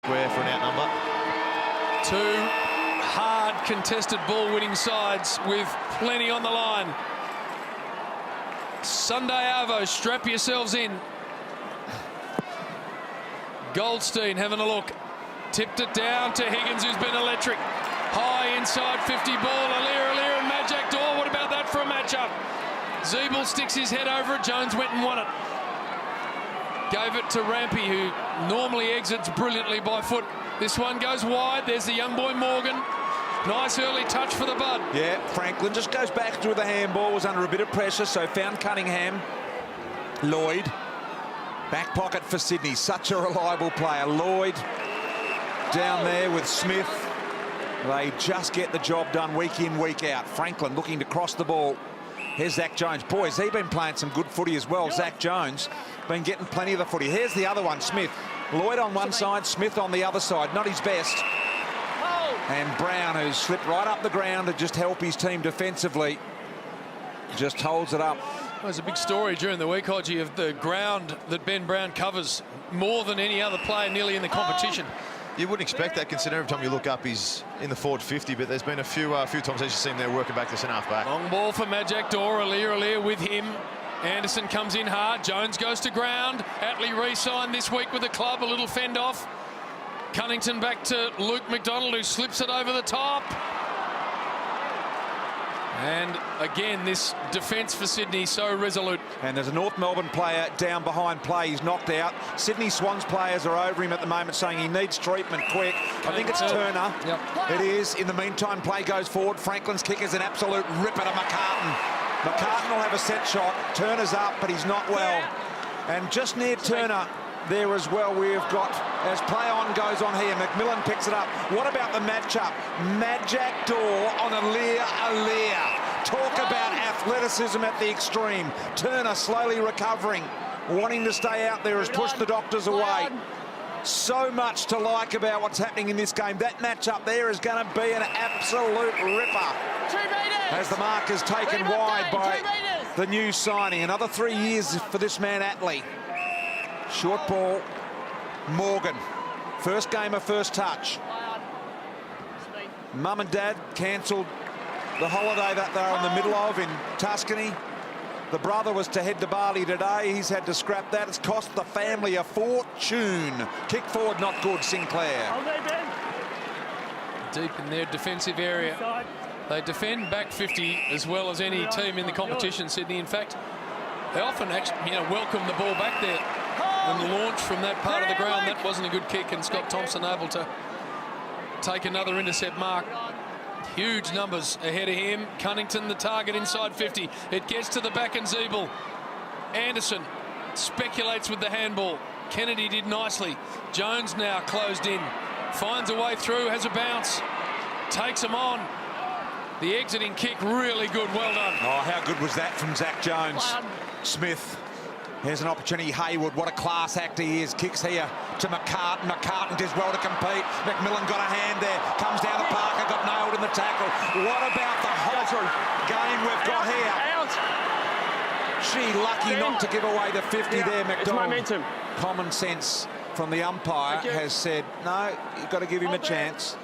square for an out number. Two hard contested ball winning sides with plenty on the line. Sunday Arvo, strap yourselves in. Goldstein having a look. Tipped it down to Higgins, who's been electric. High inside 50 ball. Alir and Majak Dor. What about that for a matchup? Zeeble sticks his head over it. Jones went and won it. Gave it to Rampy, who normally exits brilliantly by foot. This one goes wide. There's the young boy Morgan. Nice early touch for the bud. Yeah, Franklin just goes back through the handball. Was under a bit of pressure, so found Cunningham. Lloyd. Back pocket for Sydney. Such a reliable player. Lloyd down there with Smith. They just get the job done week in, week out. Franklin looking to cross the ball. Here's Zach Jones. Boys, he's been playing some good footy as well. Zach Jones been getting plenty of the footy. Here's the other one, Smith. Lloyd on one side, Smith on the other side. Not his best. And Brown, who's slipped right up the ground to just help his team defensively, just holds it up. Well, there's a big story during the week, Hodgie, of the ground that Ben Brown covers more than any other player nearly in the competition. You wouldn't expect that, considering every time you look up he's in the forward 50, but there's been a few times as you see him there working back to centre half back. Long ball for Majak Dor. Alir with him. Anderson comes in hard. Jones goes to ground. Atley re-signed this week with the club. A little fend off. Cunnington back to Luke McDonald, who slips it over the top. And again, this defence for Sydney so resolute. And there's a North Melbourne player down behind play. He's knocked out. Sydney Swans players are over him at the moment, saying he needs treatment quick. I think it's Turner. Yep. It is. In the meantime, play goes forward. Franklin's kick is an absolute ripper to McCartan. McCartan will have a set shot. Turner's up, but he's not well. And just near Turner there as well, we've got, as play on goes on here, McMillan picks it up. What about the matchup? Majak Dor on Alir. Talk about athleticism at the extreme. Turner slowly recovering, wanting to stay out there, has pushed the doctors away. So much to like about what's happening in this game. That matchup there is going to be an absolute ripper. As the mark is taken wide by the new signing. Another 3 years for this man, Atley. Short ball, Morgan. First game of first touch. Mum and Dad cancelled the holiday that they're in the middle of in Tuscany. The brother was to head to Bali today. He's had to scrap that. It's cost the family a fortune. Kick forward, not good, Sinclair. Deep in their defensive area. They defend back 50 as well as any team in the competition, Sydney. In fact, they often actually, welcome the ball back there. And launch from that part of the ground. That wasn't a good kick, and Scott Thompson able to take another intercept mark. Huge numbers ahead of him. Cunnington, the target inside 50. It gets to the back and Zeeble. Anderson speculates with the handball. Kennedy did nicely. Jones now closed in. Finds a way through, has a bounce. Takes him on. The exiting kick, really good, well done. Oh, how good was that from Zach Jones? Smith. Here's an opportunity. Haywood, what a class act he is. Kicks here to McCartan. McCartan does well to compete. McMillan got a hand there. Comes down to Parker, got nailed in the tackle. What about the whole game we've got here? She lucky not to give away the 50 there, McDonald. Common sense from the umpire has said, no, you've got to give him a chance.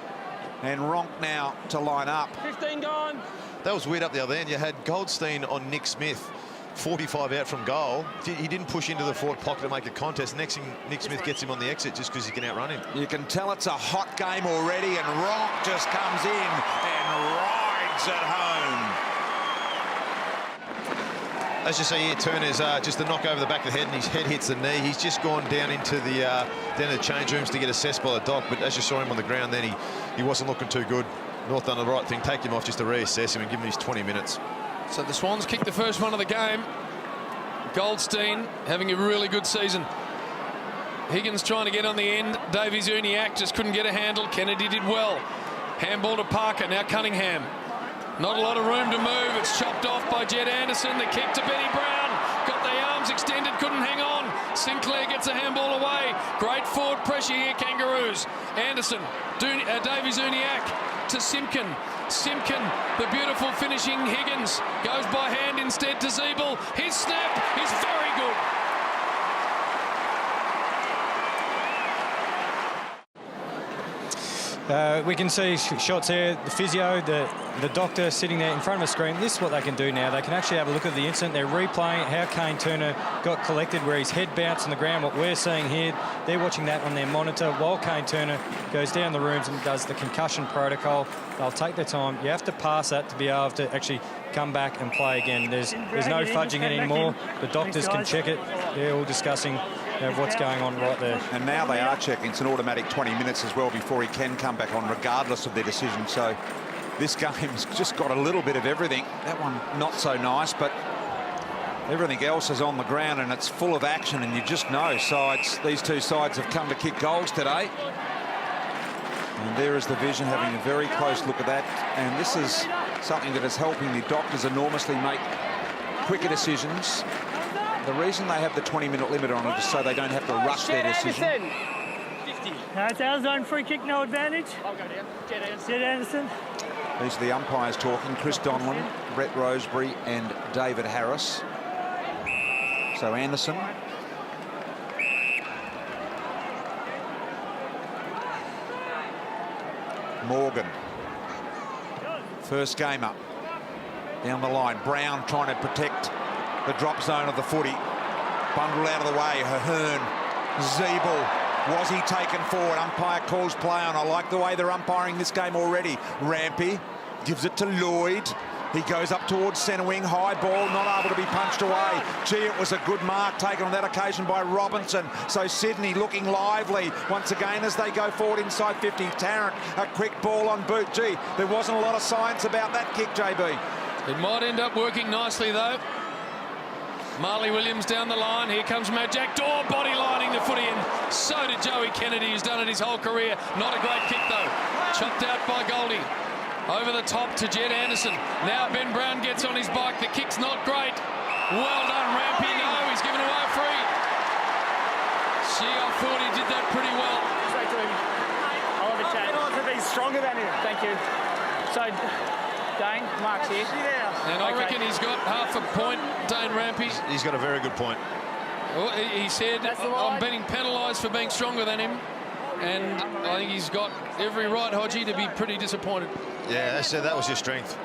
And Ronk now to line up. 15 gone. That was weird up the other end. You had Goldstein on Nick Smith. 45 out from goal. He didn't push into the forward pocket to make a contest. Next thing, Nick Smith gets him on the exit just because he can outrun him. You can tell it's a hot game already, and Ronk just comes in and rides it home. As you see here, Turner's just a knock over the back of the head, and his head hits the knee. He's just gone down into the change rooms to get assessed by the doc, but as you saw him on the ground then, he wasn't looking too good. North done the right thing, take him off just to reassess him and give him his 20 minutes. So the Swans kicked the first one of the game. Goldstein having a really good season. Higgins trying to get on the end. Davies Uniacke just couldn't get a handle. Kennedy did well. Handball to Parker, now Cunningham. Not a lot of room to move. It's chopped off by Jed Anderson. The kick to Benny Brown. Got the arms extended, couldn't hang on. Sinclair gets a handball away. Great forward pressure here, Kangaroos. Anderson, Davies Uniacke to Simpkin. Simpkin, the beautiful finishing Higgins, goes by hand instead to Zeeble. His snap is very good. We can see shots here, the physio, the doctor sitting there in front of a screen. This is what they can do now. They can actually have a look at the incident. They're replaying how Kane Turner got collected, where his head bounced on the ground. What we're seeing here, they're watching that on their monitor while Kane Turner goes down the rooms and does the concussion protocol. They'll take their time. You have to pass that to be able to actually come back and play again. There's no fudging it anymore. The doctors can check it. They're all discussing what's going on right there. And now they are checking. It's an automatic 20 minutes as well before he can come back on, regardless of their decision. So this game's just got a little bit of everything. That one not so nice, but everything else is on the ground and it's full of action, and you just know these two sides have come to kick goals today. And there is the vision, having a very close look at that. And this is something that is helping the doctors enormously make quicker decisions. The reason they have the 20-minute limit on it is so they don't have to rush their decision. No, it's our zone free kick, no advantage. I'll go down. Jed Anderson. These are the umpires talking. Chris Donlan, Brett Roseberry and David Harris. So Anderson. Morgan. First game up. Down the line. Brown trying to protect the drop zone of the footy. Bundled out of the way. Ahern. Zeeble. Was he taken forward? Umpire calls play on. I like the way they're umpiring this game already. Rampy gives it to Lloyd. He goes up towards centre wing. High ball, not able to be punched away. Gee, it was a good mark taken on that occasion by Robinson. So Sydney looking lively once again as they go forward inside 50. Tarrant, a quick ball on boot. Gee, there wasn't a lot of science about that kick, JB. It might end up working nicely, though. Marley Williams down the line. Here comes Matt Jack Daw body lining the footy, and so did Joey Kennedy, who's done it his whole career. Not a great kick, though. Chopped out by Goldie. Over the top to Jed Anderson. Now Ben Brown gets on his bike. The kick's not great. Well done, Rampy. No, he's given away a free. Gee, I thought he did that pretty well. I'll have a chat. To be stronger than him. Thank you. So, Dane, Mark's here. And I reckon he's got half a point, Dane Rampy. He's got a very good point. Well, he said, I'm being penalised for being stronger than him. And I think he's got every right, Hodgie, to be pretty disappointed. Yeah, they said that was his strength.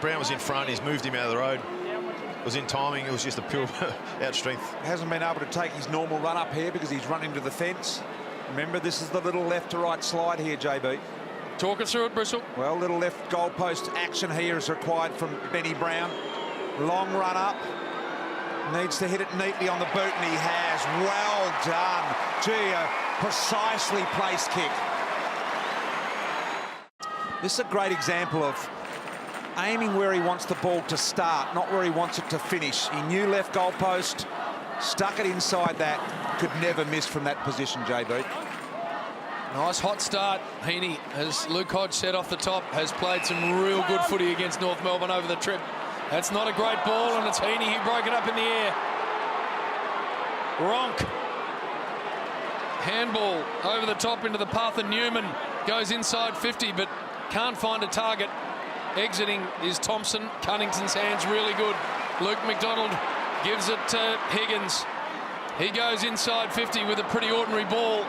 Brown was in front, he's moved him out of the road. It was in timing, it was just a pure out strength. Hasn't been able to take his normal run up here because he's run into the fence. Remember, this is the little left to right slide here, JB. Talk us through it, Bristol. Well, little left goalpost action here is required from Benny Brown. Long run up. Needs to hit it neatly on the boot, and he has. Well done. Gee, a precisely placed kick. This is a great example of aiming where he wants the ball to start, not where he wants it to finish. He knew left goalpost, stuck it inside that, could never miss from that position, JB. Nice hot start. Heaney, as Luke Hodge said off the top, has played some real good footy against North Melbourne over the trip. That's not a great ball, and it's Heaney who broke it up in the air. Ronk. Handball over the top into the path of Newman. Goes inside 50, but can't find a target. Exiting is Thompson. Cunnington's hands really good. Luke McDonald gives it to Higgins. He goes inside 50 with a pretty ordinary ball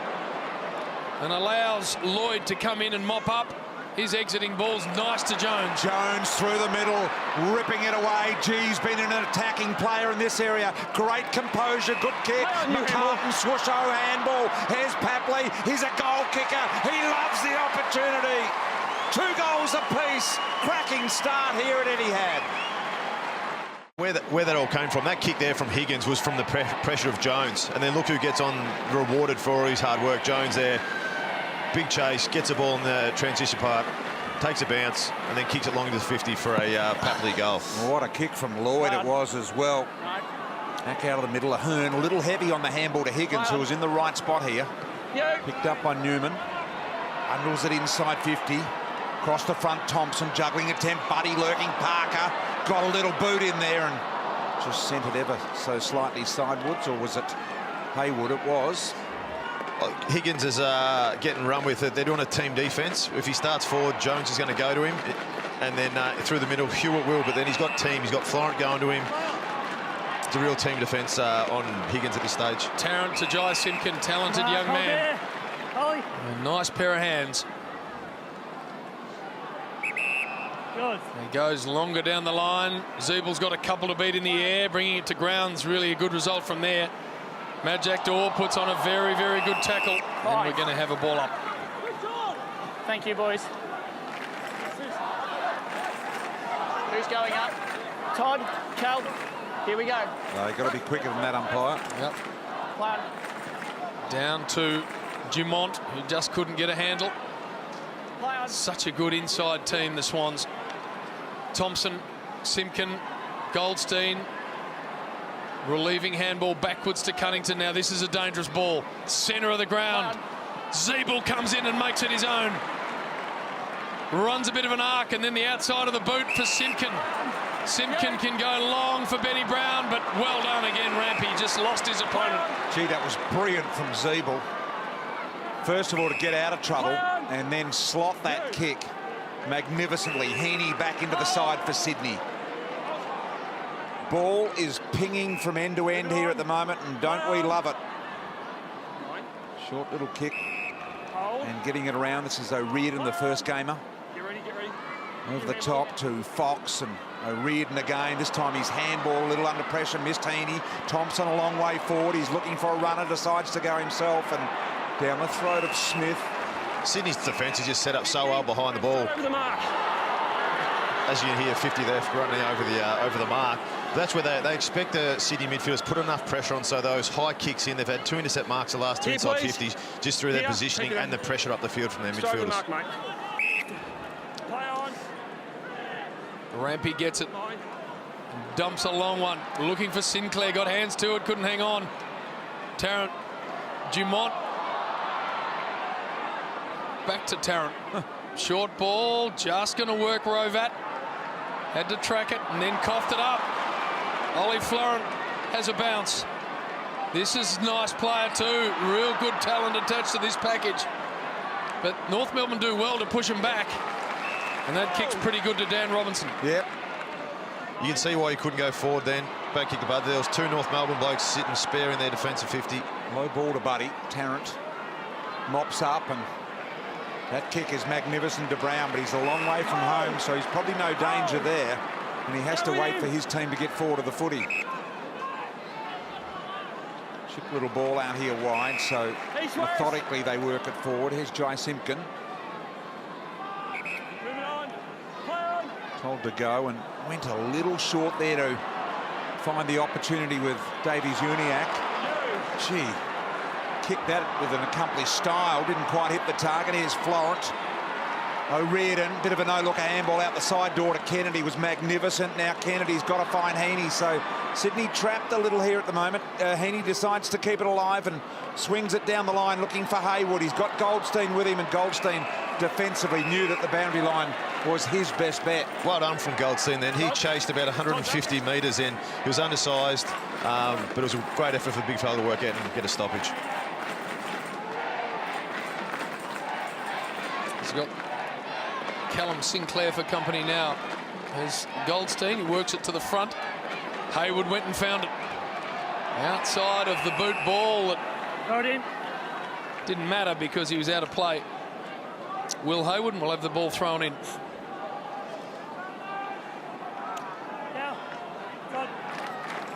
and allows Lloyd to come in and mop up. His exiting ball's nice to Jones. Jones through the middle, ripping it away. G's been an attacking player in this area. Great composure, good kick. McCartan, swoosho, handball. Here's Papley. He's a goal kicker. He loves the opportunity. 2 goals apiece. Cracking start here at Etihad. Where that all came from, that kick there from Higgins was from the pressure of Jones. And then look who gets on rewarded for his hard work. Jones there. Big chase, gets the ball in the transition part, takes a bounce, and then kicks it long into the 50 for a Papley goal. What a kick from Lloyd it was as well. Back out of the middle of Hearn, a little heavy on the handball to Higgins, who was in the right spot here. Picked up by Newman. Bundles it inside 50. Across the front, Thompson, juggling attempt. Buddy lurking, Parker. Got a little boot in there and just sent it ever so slightly sidewards, or was it Haywood? It was. Higgins is getting run with it. They're doing a team defence. If he starts forward, Jones is going to go to him. And then through the middle, Hewitt will. But then he's got team. He's got Florent going to him. It's a real team defence on Higgins at this stage. Tarrant to Jai Simpkin, talented young man. A nice pair of hands. Good. He goes longer down the line. Zeebel's got a couple to beat in the air, bringing it to ground's really a good result from there. Majak Dor puts on a very, very good tackle, and we're going to have a ball up. Thank you, boys. Who's going up? Todd, Cal, here we go. You've got to be quicker than that, umpire. Yep. Plan. Down to Dumont, who just couldn't get a handle. Such a good inside team, the Swans. Thompson, Simpkin, Goldstein. Relieving handball backwards to Cunnington. Now this is a dangerous ball. Centre of the ground. Zeeble comes in and makes it his own. Runs a bit of an arc, and then the outside of the boot for Simpkin. Simpkin can go long for Benny Brown, but well done again, Rampy. Just lost his opponent. Gee, that was brilliant from Zeeble. First of all, to get out of trouble and then slot that kick magnificently. Heaney back into the side for Sydney. Ball is pinging from end to end here at the moment, and don't we love it? Short little kick and getting it around. This is O'Riordan, the first gamer. Get ready, get ready. Over the top to Fox, and O'Riordan again. This time his handball a little under pressure, missed Heaney. Thompson a long way forward. He's looking for a runner, decides to go himself, and down the throat of Smith. Sydney's defence is just set up so well behind the ball. Over the mark. As you can hear, 50 there running over the mark. That's where they expect the Sydney midfielders put enough pressure on, so those high kicks in. They've had 2 intercept marks the last 2 inside 50s just through their positioning and the pressure up the field from their midfielders. Mark, mate. Play on. Rampy gets it. Dumps a long one. Looking for Sinclair. Got hands to it. Couldn't hang on. Tarrant. Dumont. Back to Tarrant. Short ball. Just going to work Rovat. Had to track it and then coughed it up. Ollie Florent has a bounce. This is nice player too. Real good talent attached to this package. But North Melbourne do well to push him back. And that kick's pretty good to Dan Robinson. Yep. You can see why he couldn't go forward then. Back kick to Buddy. There was 2 North Melbourne blokes sitting spare in their defensive 50. Low ball to Buddy. Tarrant mops up, and that kick is magnificent to Brown, but he's a long way from home, so he's probably no danger there, and he has to wait for his team to get forward of the footy. Chip little ball out here wide, so methodically they work it forward. Here's Jai Simpkin. Told to go, and went a little short there to find the opportunity with Davies Uniacke. Gee. Kicked that with an accomplished style, didn't quite hit the target. Here's Florent. O'Riordan, bit of a no-looker handball out the side door to Kennedy, was magnificent. Now Kennedy's got to find Heaney, so Sydney trapped a little here at the moment. Heaney decides to keep it alive and swings it down the line looking for Haywood. He's got Goldstein with him, and Goldstein defensively knew that the boundary line was his best bet. Well done from Goldstein then. He chased about 150 metres in. He was undersized, but it was a great effort for the big fella to work out and get a stoppage. He's got Callum Sinclair for company now. There's Goldstein, he works it to the front. Haywood went and found it. Outside of the boot ball that didn't matter because he was out of play. Will Haywood, and we'll have the ball thrown in.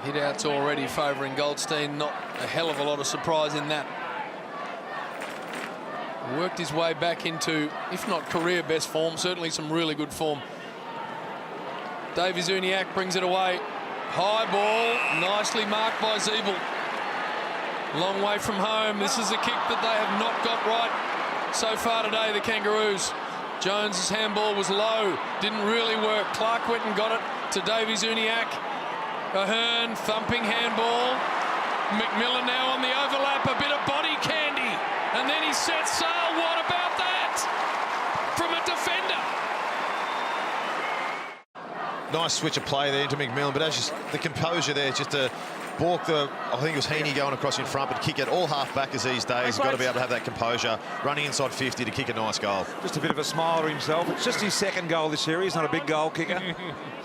Hit outs already favouring Goldstein. Not a hell of a lot of surprise in that. Worked his way back into, if not career best form, certainly some really good form. Davies Uniacke brings it away. High ball, nicely marked by Zeeble. Long way from home. This is a kick that they have not got right so far today, the Kangaroos. Jones's handball was low, didn't really work. Clark went and got it to Davies Uniacke. Ahern, thumping handball. McMillan now on the overlap, a bit of body candy. And then he sets sail. What about that? From a defender. Nice switch of play there into McMillan, but as just the composure there, just to balk I think it was Heaney going across in front, but kick it all half-backers these days. He's got to be able to have that composure, running inside 50 to kick a nice goal. Just a bit of a smiler himself. It's just his second goal this year. He's not a big goal kicker.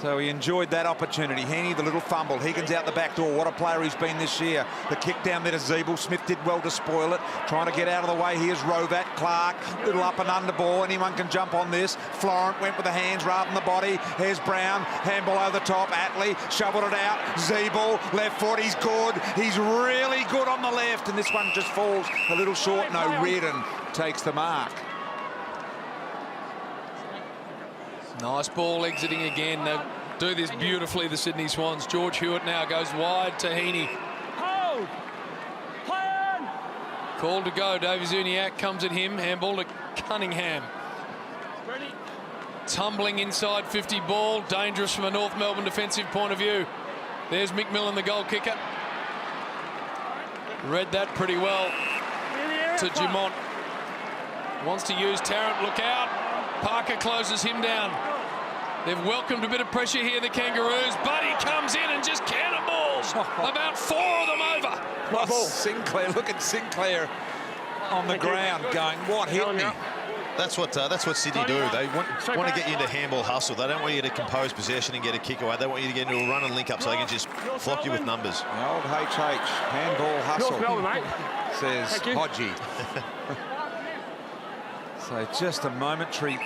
So he enjoyed that opportunity. Heaney, the little fumble. Higgins out the back door. What a player he's been this year. The kick down there to Zeeble. Smith did well to spoil it. Trying to get out of the way. Here's Rovat, Clark. Little up and under ball. Anyone can jump on this. Florent went with the hands rather than the body. Here's Brown. Handball over the top. Atley shoveled it out. Zeeble, left foot. He's good. He's really good on the left. And this one just falls a little short. No, Reardon takes the mark. Nice ball exiting again. They do this beautifully, the Sydney Swans. George Hewitt now goes wide to Heaney. Call to go. Davey Zuniak comes at him. Handball to Cunningham. Tumbling inside 50 ball. Dangerous from a North Melbourne defensive point of view. There's McMillan, the goal kicker. Read that pretty well to Dumont. Wants to use Tarrant. Look out. Parker closes him down. They've welcomed a bit of pressure here, the Kangaroos. Buddy comes in and just cannonballs about 4 of them over. Oh, Sinclair, look at Sinclair on the ground going, what hit me? That's what Sydney do. They want to get you into handball hustle. They don't want you to compose possession and get a kick away. They want you to get into a run and link up so they can just flock you with numbers. The old HH, handball hustle, says Hodgie. So just a momentary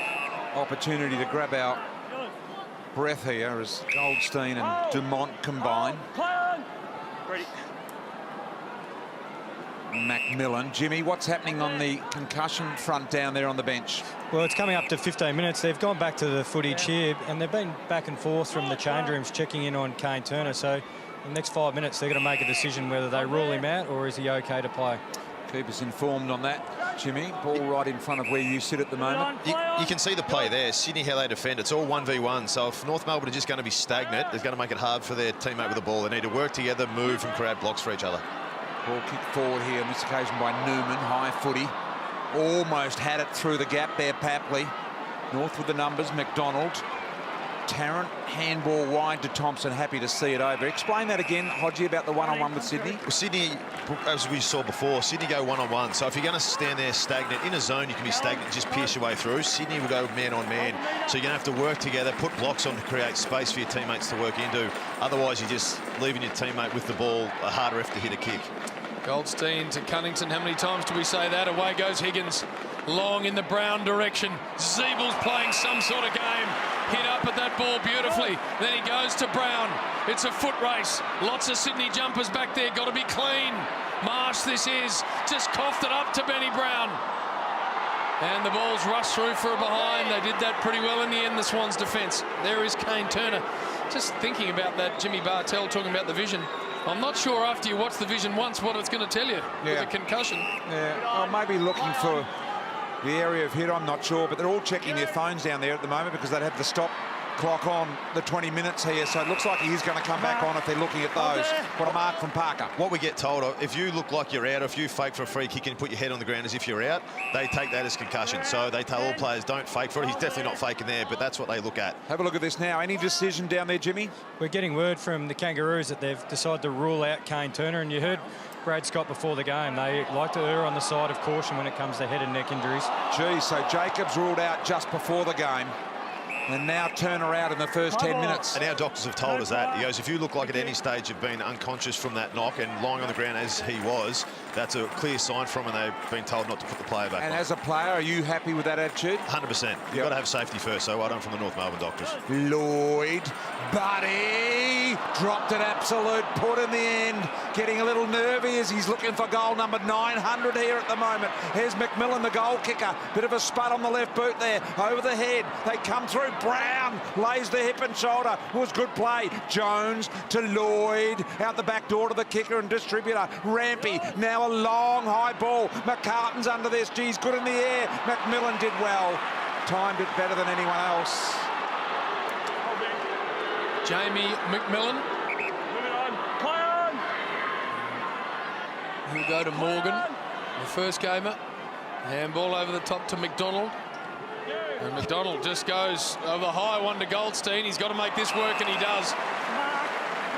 opportunity to grab our breath here as Goldstein and Dumont combine. McMillan. Jimmy, what's happening on the concussion front down there on the bench? Well, it's coming up to 15 minutes. They've gone back to the footage here, and they've been back and forth from the change rooms checking in on Kane Turner. So in the next 5 minutes, they're going to make a decision whether they rule him out or is he OK to play. Keep us informed on that, Jimmy. Ball right in front of where you sit at the moment. You can see the play there. Sydney, how they defend. It's all 1v1. So if North Melbourne are just going to be stagnant, it's going to make it hard for their teammate with the ball. They need to work together, move, and create blocks for each other. Ball kicked forward here on this occasion by Newman. High footy. Almost had it through the gap there, Papley. North with the numbers. McDonald. Tarrant, handball wide to Thompson. Happy to see it over. Explain that again, Hodgie, about the one-on-one with Sydney. Well, Sydney, as we saw before, Sydney go one-on-one. So if you're going to stand there stagnant, in a zone you can be stagnant and just pierce your way through. Sydney will go man-on-man. So you're going to have to work together, put blocks on to create space for your teammates to work into. Otherwise, you're just leaving your teammate with the ball a harder effort to hit a kick. Goldstein to Cunnington. How many times do we say that? Away goes Higgins. Long in the Brown direction. Zeebel's playing some sort of game. Hit up at that ball beautifully. Then he goes to Brown. It's a foot race. Lots of Sydney jumpers back there. Got to be clean. Marsh this is. Just coughed it up to Benny Brown. And the ball's rushed through for a behind. They did that pretty well in the end, the Swans defence. There is Kane Turner. Just thinking about that, Jimmy Bartell talking about the vision. I'm not sure after you watch the vision once what it's going to tell you with a concussion. Yeah, well, maybe looking for the area of hit, I'm not sure, but they're all checking their phones down there at the moment because they'd have the stop clock on the 20 minutes here, so it looks like he is going to come back on if they're looking at those. What a mark from Parker. What we get told, if you look like you're out, or if you fake for a free kick and put your head on the ground as if you're out, they take that as concussion. So they tell all players, don't fake for it. He's definitely not faking there, but that's what they look at. Have a look at this now. Any decision down there, Jimmy? We're getting word from the Kangaroos that they've decided to rule out Kane Turner, and you heard Brad Scott before the game. They like to err on the side of caution when it comes to head and neck injuries. Geez, so Jacobs ruled out just before the game. And now Turner out in the first 10 minutes. And our doctors have told us that. He goes, if you look like at any stage you've been unconscious from that knock and lying on the ground as he was, that's a clear sign from him, and they've been told not to put the player back And on. as a player, are you happy with that attitude? 100%. You've got to have safety first, so well done from the North Melbourne doctors. Lloyd, Buddy, dropped an absolute put in the end. Getting a little nervy as he's looking for goal number 900 here at the moment. Here's McMillan, the goal kicker. Bit of a spud on the left boot there. Over the head. They come through. Brown lays the hip and shoulder. Was good play. Jones to Lloyd. Out the back door to the kicker and distributor. Rampy. Now a long high ball. McCartan's under this. Geez, good in the air. McMillan did well. Timed it better than anyone else. Jamie McMillan. He'll go to Morgan, the first gamer. Handball over the top to McDonald. And McDonald just goes over the high one to Goldstein. He's got to make this work, and he does.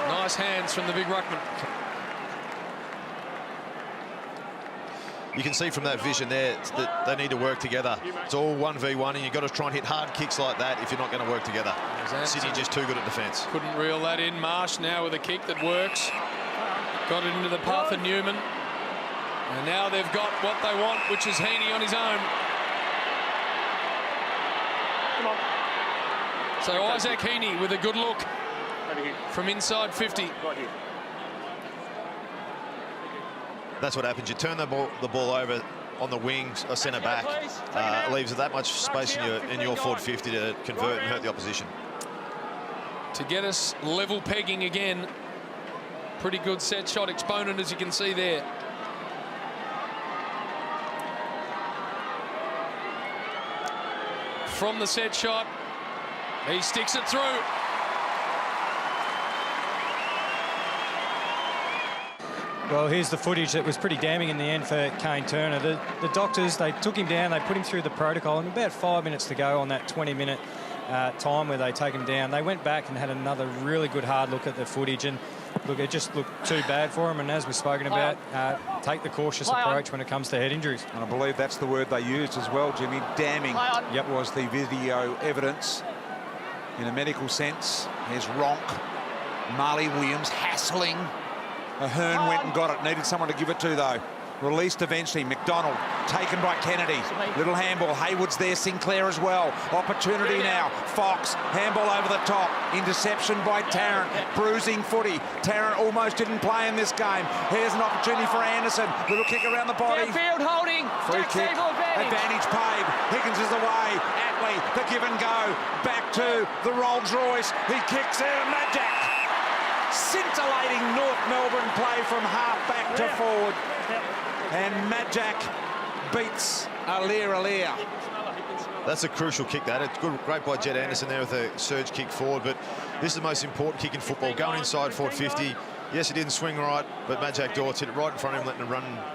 Nice hands from the big ruckman. you can see from that vision there that they need to work together. It's all 1v1, and you've got to try and hit hard kicks like that if you're not going to work together. Sydney just too good at defence. Couldn't reel that in. Marsh now with a kick that works. Got it into the path of Newman. And now they've got what they want, which is Heaney on his own. Come on. So Isaac Heaney with a good look from inside 50. Right here. That's what happens. You turn the ball over on the wings or centre back. Leaves that much space in your forward 50 to convert and hurt the opposition. To get us level pegging again. Pretty good set shot exponent, as you can see there. From the set shot, he sticks it through. Well, here's the footage that was pretty damning in the end for Kane Turner. The doctors, they took him down, they put him through the protocol, and about 5 minutes to go on that 20-minute time where they take him down. They went back and had another really good hard look at the footage, and look, it just looked too bad for him. And as we've spoken about, take the cautious approach when it comes to head injuries. And I believe that's the word they used as well, Jimmy. Damning was the video evidence. In a medical sense, there's Ronk, Marley Williams hassling. Ahern went and got it. Needed someone to give it to, though. Released eventually. McDonald taken by Kennedy. Little handball. Hayward's there. Sinclair as well. Opportunity now. Fox. Handball over the top. Interception by Tarrant. Bruising footy. Tarrant almost didn't play in this game. Here's an opportunity for Anderson. Little kick around the body. Field holding. Free kick. Advantage paid. Higgins is away. Atley. The give and go. Back to the Rolls Royce. He kicks out of Majak. Scintillating North Melbourne play from half back to forward. And Majak beats Alir. That's a crucial kick, that. It's good, great by Jed Anderson there with a surge kick forward, but this is the most important kick in football. Going inside forward 50. Yes, he didn't swing right, but Majak Dortz hit it right in front of him, letting him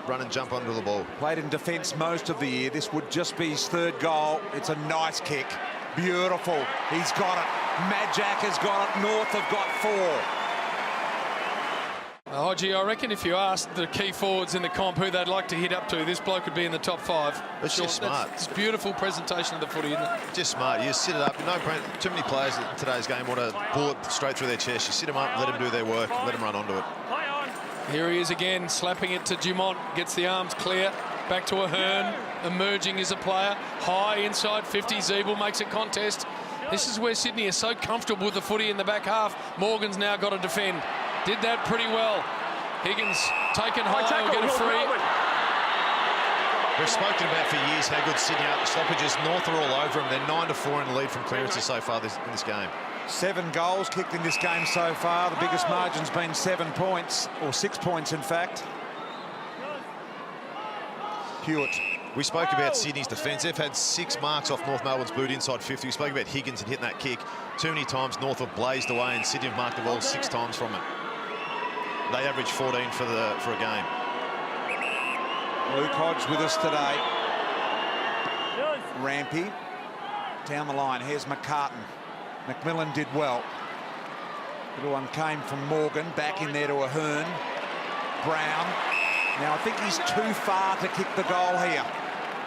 run and jump under the ball. Played in defence most of the year. This would just be his third goal. It's a nice kick. Beautiful. He's got it. Majak has got it. North have got 4. Hodgie, I reckon if you asked the key forwards in the comp who they'd like to hit up to, this bloke would be in the top 5. It's just smart. It's beautiful presentation of the footy, isn't it? Just smart. You just sit it up. Too many players in today's game want to bullet straight through their chest. You sit them up, let them do their work, let them run onto it. Here he is again, slapping it to Dumont. Gets the arms clear. Back to Ahern. Emerging as a player. High inside 50. Zeeble makes a contest. This is where Sydney is so comfortable with the footy in the back half. Morgan's now got to defend. Did that pretty well. Higgins taken high, will get a free. We've spoken about for years how good Sydney are at the stoppages. North are all over them. They're 9-4 in the lead from clearances so far in this game. 7 goals kicked in this game so far. The biggest margin's been 7 points, or 6 points in fact. Hewitt. We spoke about Sydney's defence. They've had 6 marks off North Melbourne's boot inside 50. We spoke about Higgins and hitting that kick. Too many times North have blazed away and Sydney have marked the ball 6 times from it. They average 14 for a game. Luke Hodge with us today. Rampy down the line. Here's McCartan. McMillan did well. Little one came from Morgan. Back in there to Ahern. Brown. Now I think he's too far to kick the goal here.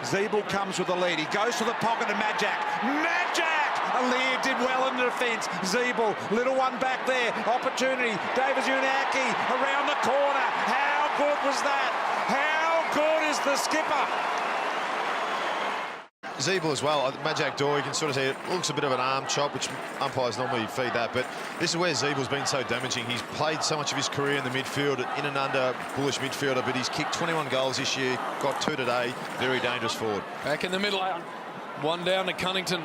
Zeeble comes with the lead. He goes to the pocket of Majak. Majak! Alir did well in the defence. Zeeble, little one back there. Opportunity. Davis Unaki around the corner. How good was that? How good is the skipper? Zeeble as well. Majak Dor, you can sort of see it looks a bit of an arm chop, which umpires normally feed that, but this is where Zeeble's been so damaging. He's played so much of his career in the midfield, in and under bullish midfielder, but he's kicked 21 goals this year, got 2 today. Very dangerous forward. Back in the middle. 1 down to Cunnington.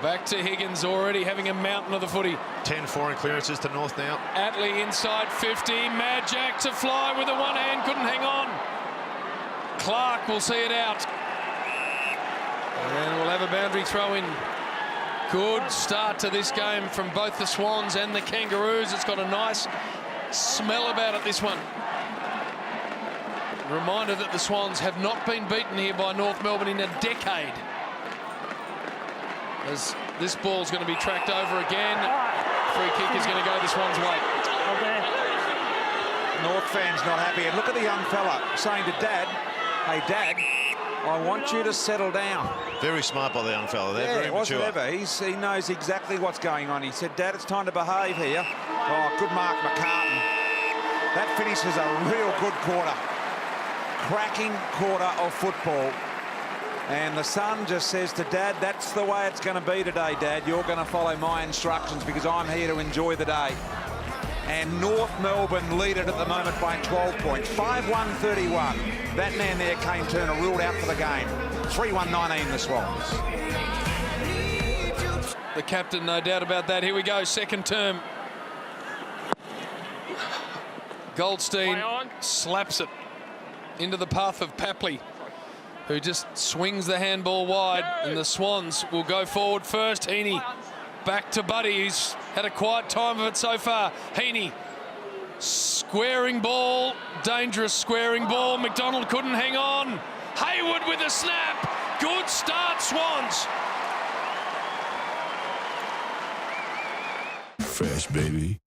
Back to Higgins, already having a mountain of the footy. 10-4 in clearances to North now. Atley inside 50. Majak to fly with a one hand, couldn't hang on. Clark will see it out. And we'll have a boundary throw in. Good start to this game from both the Swans and the Kangaroos. It's got a nice smell about it, this one. Reminder that the Swans have not been beaten here by North Melbourne in a decade. As this ball's going to be tracked over again. Free kick is going to go the Swans' way. North fans not happy. And look at the young fella saying to Dad, Hey, Dad, I want you to settle down. Very smart by the young fella there. Yeah, very wasn't mature. ever. He knows exactly what's going on. He said, Dad, it's time to behave here. Oh, good mark, McCartan. That finishes a real good quarter. Cracking quarter of football. And the son just says to Dad, that's the way it's going to be today, Dad. You're going to follow my instructions because I'm here to enjoy the day. And North Melbourne lead it at the moment by 12 points. 5-1-31. That man there, Kane Turner, ruled out for the game. 3-1-19, the Swans. The captain, no doubt about that. Here we go, second term. Goldstein slaps it into the path of Papley, who just swings the handball wide, and the Swans will go forward first. Heaney back to Buddy, who's had a quiet time of it so far. Heaney, squaring ball, dangerous squaring ball. McDonald couldn't hang on. Hayward with a snap. Good start, Swans. Fresh, baby.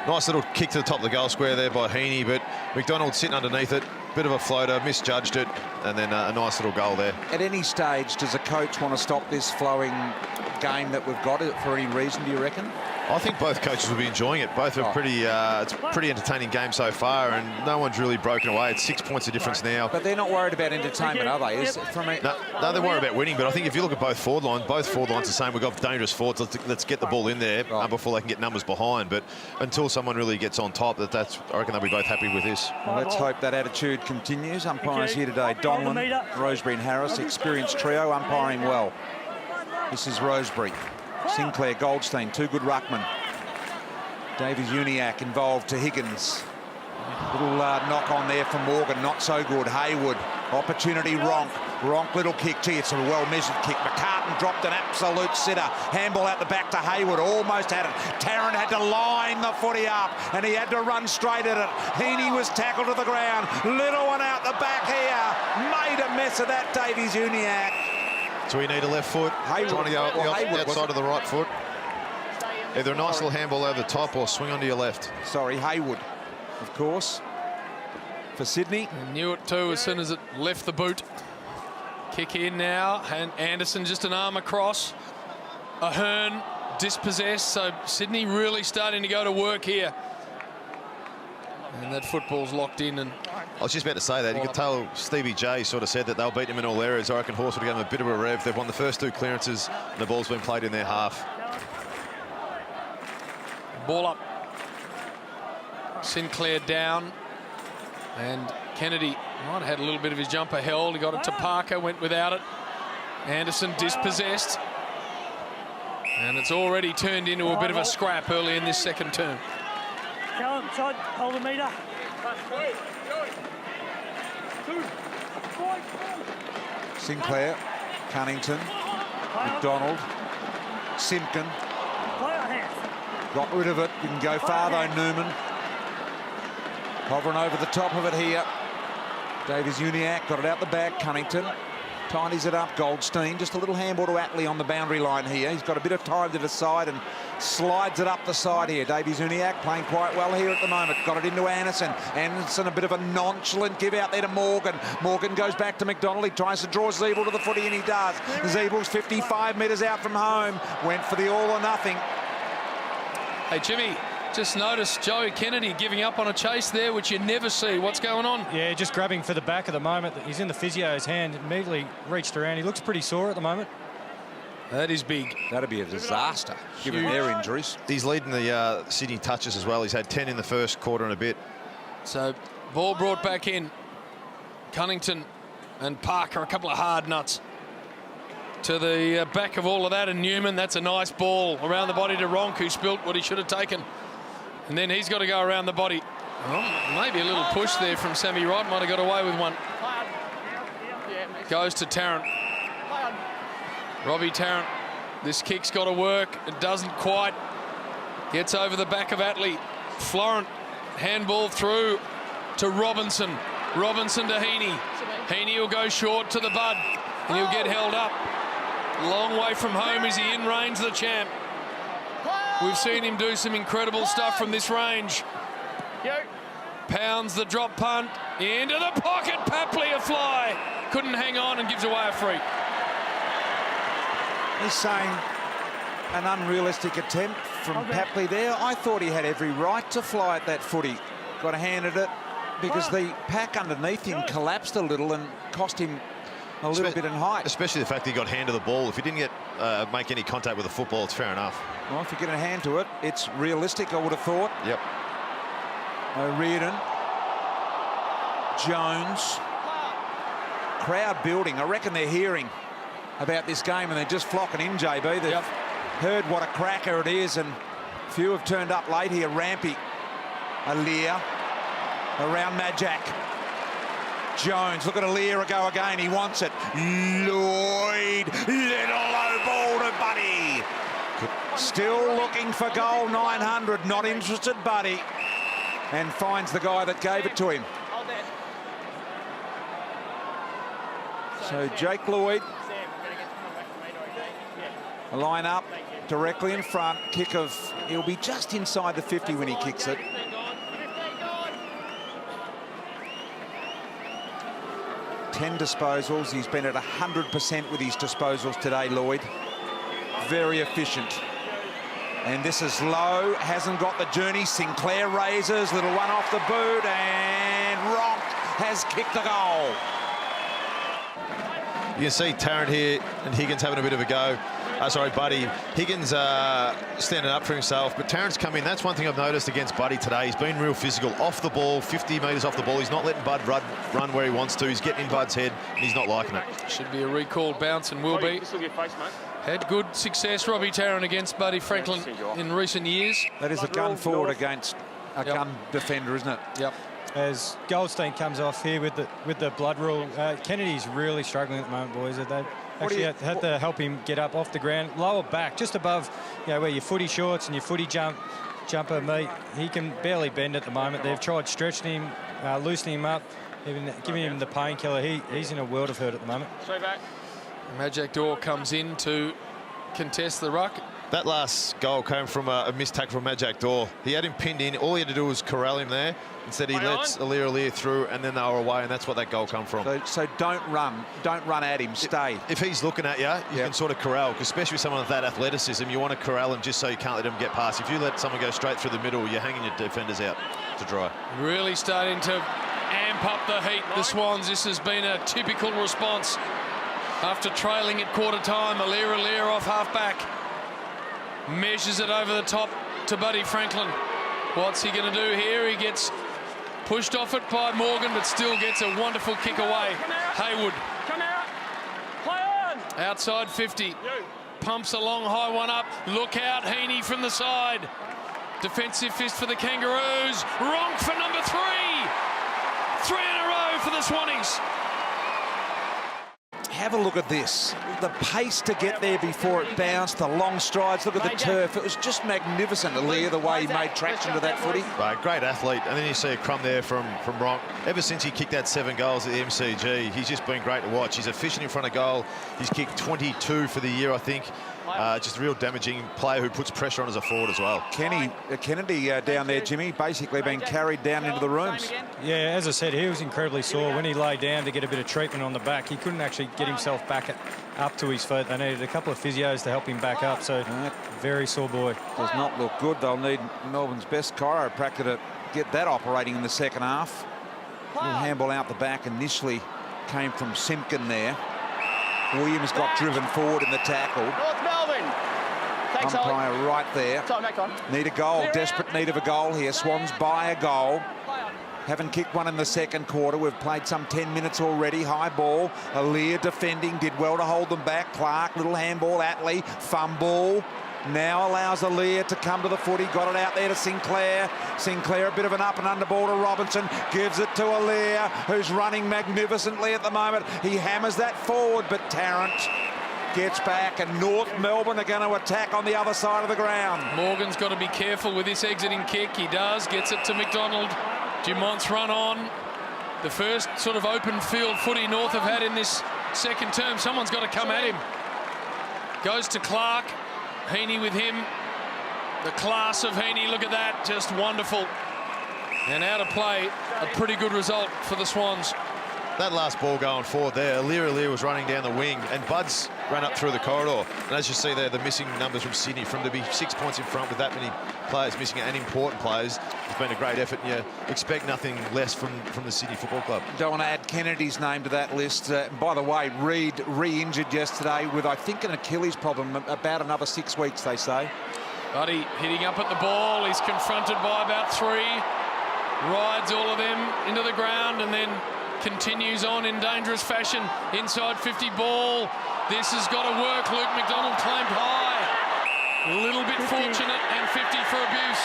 Nice little kick to the top of the goal square there by Heaney, but McDonald sitting underneath it. Bit of a floater, misjudged it, and then a nice little goal there. At any stage, does a coach want to stop this flowing game that we've got for any reason, do you reckon? I think both coaches will be enjoying it. Both are it's a pretty entertaining game so far, and no one's really broken away. It's 6 points of difference now. But they're not worried about entertainment, are they? No, they're worried about winning, but I think if you look at both forward lines are saying we've got dangerous forwards, let's get the ball in there before they can get numbers behind. But until someone really gets on top, I reckon they'll be both happy with this. Well, let's hope that attitude continues. Umpires here today, Donlan, Rosebery and Harris, experienced trio, umpiring well. This is Rosebery, Sinclair, Goldstein, two good ruckmen. Davies-Uniacke involved to Higgins. Little knock on there for Morgan, not so good. Hayward, opportunity, Ronk. Ronk, little kick. Gee, it's a well-measured kick. McCartan dropped an absolute sitter. Handball out the back to Hayward, almost had it. Tarrant had to line the footy up, and he had to run straight at it. Heaney was tackled to the ground. Little one out the back here. Made a mess of that, Davies-Uniacke. So we need a left foot. Hayward, trying to go outside of the right foot. Either a nice little handball over the top or swing onto your left. Sorry, Hayward, of course, for Sydney. And knew it too as soon as it left the boot. Kick in now, and Anderson just an arm across. Ahern dispossessed, so Sydney really starting to go to work here. And that football's locked in. And I was just about to say that. You could tell Stevie J sort of said that they'll beat him in all areas. I reckon Horse would give them a bit of a rev. They've won the first two clearances, and the ball's been played in their half. Ball up. Sinclair down. And Kennedy might have had a little bit of his jumper held. He got it to Parker, went without it. Anderson dispossessed. And it's already turned into a bit of a scrap early in this second term. Hold the meter. Sinclair, Cunnington, McDonald, Simpkin. Got rid of it. Didn't go far though, Newman. Hovering over the top of it here. Davies-Uniacke got it out the back. Cunnington tidies it up. Goldstein, just a little handball to Atley on the boundary line here. He's got a bit of time to decide and slides it up the side here. Davies-Uniacke playing quite well here at the moment. Got it into Anderson. Anderson, a bit of a nonchalant give out there to Morgan. Morgan goes back to McDonald. He tries to draw Zeeble to the footy, and he does. Zeeble's 55 metres out from home. Went for the all or nothing. Hey, Jimmy, just noticed Joey Kennedy giving up on a chase there, which you never see. What's going on? Yeah, just grabbing for the back at the moment. He's in the physio's hand, immediately reached around. He looks pretty sore at the moment. That is big. That'd be a disaster, given their injuries. He's leading the Sydney touches as well. He's had 10 in the first quarter and a bit. So, ball brought back in. Cunnington and Parker, a couple of hard nuts. To the back of all of that, and Newman, that's a nice ball around the body to Ronk, who spilt what he should have taken. And then he's got to go around the body. Oh, maybe a little push there from Sammy Wright, might have got away with one. Goes to Tarrant. Robbie Tarrant, this kick's got to work. It doesn't quite. Gets over the back of Atley. Florent, handball through to Robinson. Robinson to Heaney. Heaney will go short to the Bud, and he'll get held up. Long way from home as he in range the champ. We've seen him do some incredible stuff from this range. Pounds the drop punt, Into the pocket, Papley a fly. Couldn't hang on and gives away a free. He's saying an unrealistic attempt from Papley there. I thought he had every right to fly at that footy. Got handed it because the pack underneath him collapsed a little and cost him a little bit in height. Especially the fact that he got hand to the ball. If he didn't make any contact with the football, it's fair enough. Well, if you get a hand to it, it's realistic, I would have thought. Yep. O'Riordan. Jones. Crowd building. I reckon they're hearing about this game and they're just flocking in, JB. They've heard what a cracker it is, and few have turned up late here. Rampy. Aaliyah. Around Majak. Jones, look at Aaliyah go again. He wants it. Lloyd. Little low ball to Buddy. Still looking for goal 900. Not interested, Buddy. And finds the guy that gave it to him. So Jake Lloyd. A line up directly in front. Kick of, he'll be just inside the 50 when he kicks it. 10 disposals. He's been at 100% with his disposals today, Lloyd. Very efficient. And this is low, hasn't got the journey. Sinclair raises, little one off the boot, and Ronk has kicked the goal. You can see Tarrant here and Higgins having a bit of a go. Sorry, Buddy. Higgins standing up for himself, but Tarrant's come in. That's one thing I've noticed against Buddy today. He's been real physical. Off the ball, 50 metres off the ball. He's not letting Bud run where he wants to. He's getting in Bud's head, and he's not liking it. Should be a recalled bounce and will be. Had good success, Robbie Tarrant, against Buddy Franklin in recent years. That is a gun forward against a gun defender, isn't it? Yep. As Goldstein comes off here with the blood rule, Kennedy's really struggling at the moment, boys. They've actually had to help him get up off the ground, lower back, just above, where your footy shorts and your footy jumper meet. He can barely bend at the moment. They've tried stretching him, loosening him up, even giving him the painkiller. He's in a world of hurt at the moment. Straight back. Majak Dor comes in to contest the ruck. That last goal came from a missed tackle from Majak Dor. He had him pinned in. All he had to do was corral him there. Instead, he lets Aaliyah through, and then they were away, and that's what that goal come from. So don't run at him. Stay. If he's looking at you, you can sort of corral, because especially someone with that athleticism, you want to corral him just so you can't let him get past. If you let someone go straight through the middle, you're hanging your defenders out to dry. Really starting to amp up the heat, the Swans. This has been a typical response after trailing at quarter time. Aaliyah off half-back. Measures it over the top to Buddy Franklin. What's he going to do here? He gets pushed off it by Morgan, but still gets a wonderful kick away. Haywood. Come out. Play on. Outside 50. Pumps a long high one up. Look out, Heaney from the side. Defensive fist for the Kangaroos. Ronk for number 3. 3 in a row for the Swannies. Have a look at this. The pace to get there before it bounced, the long strides, look at the turf. It was just magnificent, Aaliyah, the way he made traction to that footy. Right, great athlete. And then you see a crumb there from Ronk. Ever since he kicked that 7 goals at the MCG, he's just been great to watch. He's efficient in front of goal. He's kicked 22 for the year, I think. Just a real damaging player who puts pressure on as a forward as well. Kennedy down there, Jimmy, basically being carried down into the rooms. Yeah, as I said, he was incredibly sore. When he lay down to get a bit of treatment on the back, he couldn't actually get himself back up to his feet. They needed a couple of physios to help him back up, so very sore boy. Does not look good. They'll need Melbourne's best chiropractor to get that operating in the second half. Little handball out the back initially came from Simpkin there. Williams got driven forward in the tackle. North Melbourne. Thanks, Umpire right there. Need a goal. Desperate need of a goal here. Swans buy a goal. Haven't kicked one in the second quarter. We've played some 10 minutes already. High ball. Aaliyah defending. Did well to hold them back. Clark, little handball. Atley, fumble. Now allows Aaliyah to come to the footy. Got it out there to Sinclair. Sinclair, a bit of an up and under ball to Robinson. Gives it to Aaliyah, who's running magnificently at the moment. He hammers that forward, but Tarrant gets back, and North Melbourne are going to attack on the other side of the ground. Morgan's got to be careful with this exiting kick. He does. Gets it to McDonald. Dumont's run on. The first sort of open field footy North have had in this second term. Someone's got to come at him. Goes to Clark. Heaney with him. The class of Heaney, look at that, just wonderful. And out of play, a pretty good result for the Swans. That last ball going forward there, Lear was running down the wing and Bud's ran up through the corridor. And as you see there, the missing numbers from Sydney, from to be 6 points in front with that many players missing and important players, it's been a great effort, and you expect nothing less from the Sydney Football Club. Don't want to add Kennedy's name to that list. By the way, Reid re-injured yesterday with, I think, an Achilles problem, about another 6 weeks, they say. Buddy hitting up at the ball. He's confronted by about 3. Rides all of them into the ground and then continues on in dangerous fashion. Inside 50 ball. This has got to work. Luke McDonald claimed high. A little bit fortunate, and 50 for abuse.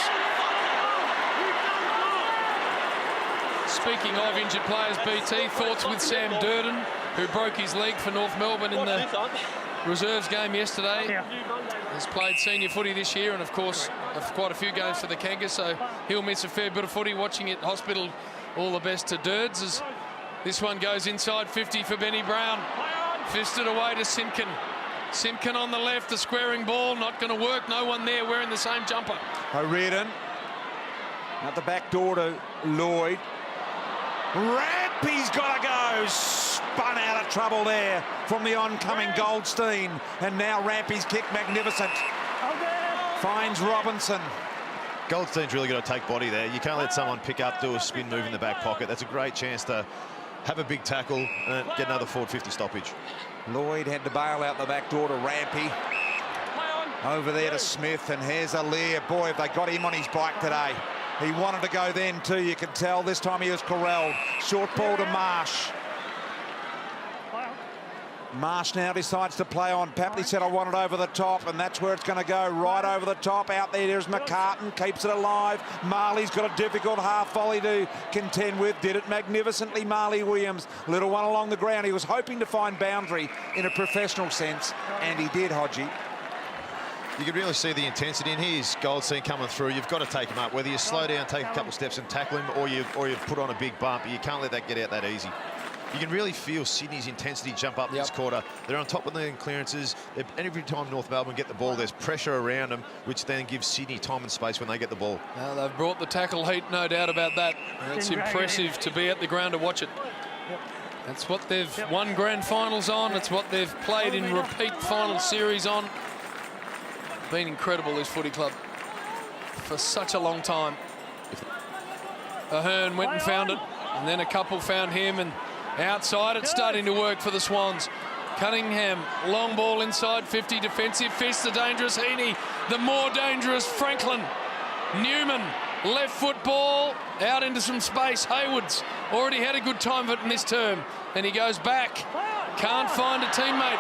Speaking of injured players, BT, thoughts with Sam Durden, who broke his leg for North Melbourne in the reserves game yesterday. Yeah. Has played senior footy this year and, of course, quite a few games for the Kangas, so he'll miss a fair bit of footy watching it hospital. All the best to Durds as this one goes inside 50 for Benny Brown. Fisted away to Simpkin. Simpkin on the left, the squaring ball, not going to work. No one there wearing the same jumper. O'Riordan at the back door to Lloyd. Rampy's got to go. Spun out of trouble there from the oncoming Goldstein. And now Rampy's kick, magnificent. Finds Robinson. Goldstein's really got to take body there. You can't let someone pick up, do a spin move in the back pocket. That's a great chance to have a big tackle and get another forward 50 stoppage. Lloyd had to bail out the back door to Rampy. Over there to Smith, and here's a Lear. Boy, have they got him on his bike today. He wanted to go then too, you can tell. This time he was corralled. Short ball to Marsh. Marsh now decides to play on. Papley said, I want it over the top, and that's where it's going to go, right over the top. Out there's McCartan, keeps it alive. Marley's got a difficult half volley to contend with. Did it magnificently, Marley Williams. Little one along the ground. He was hoping to find boundary in a professional sense, and he did, Hodgie. You can really see the intensity, and here's Goldstein coming through. You've got to take him up, whether you slow down, take a couple steps and tackle him, or you put on a big bump. You can't let that get out that easy. You can really feel Sydney's intensity jump up this quarter. They're on top of the clearances. And every time North Melbourne get the ball, there's pressure around them, which then gives Sydney time and space when they get the ball. They've brought the tackle heat, no doubt about that. It's impressive to be at the ground to watch it. That's what they've won grand finals on. It's what they've played in repeat final series on. Been incredible, this footy club, for such a long time. Ahern went and found it, and then a couple found him, and outside it's starting to work for the Swans. Cunningham, long ball inside 50, defensive fist, the dangerous Heaney, the more dangerous Franklin. Newman, left foot ball, out into some space. Hayward's already had a good time of it in this term, and he goes back. Can't find a teammate.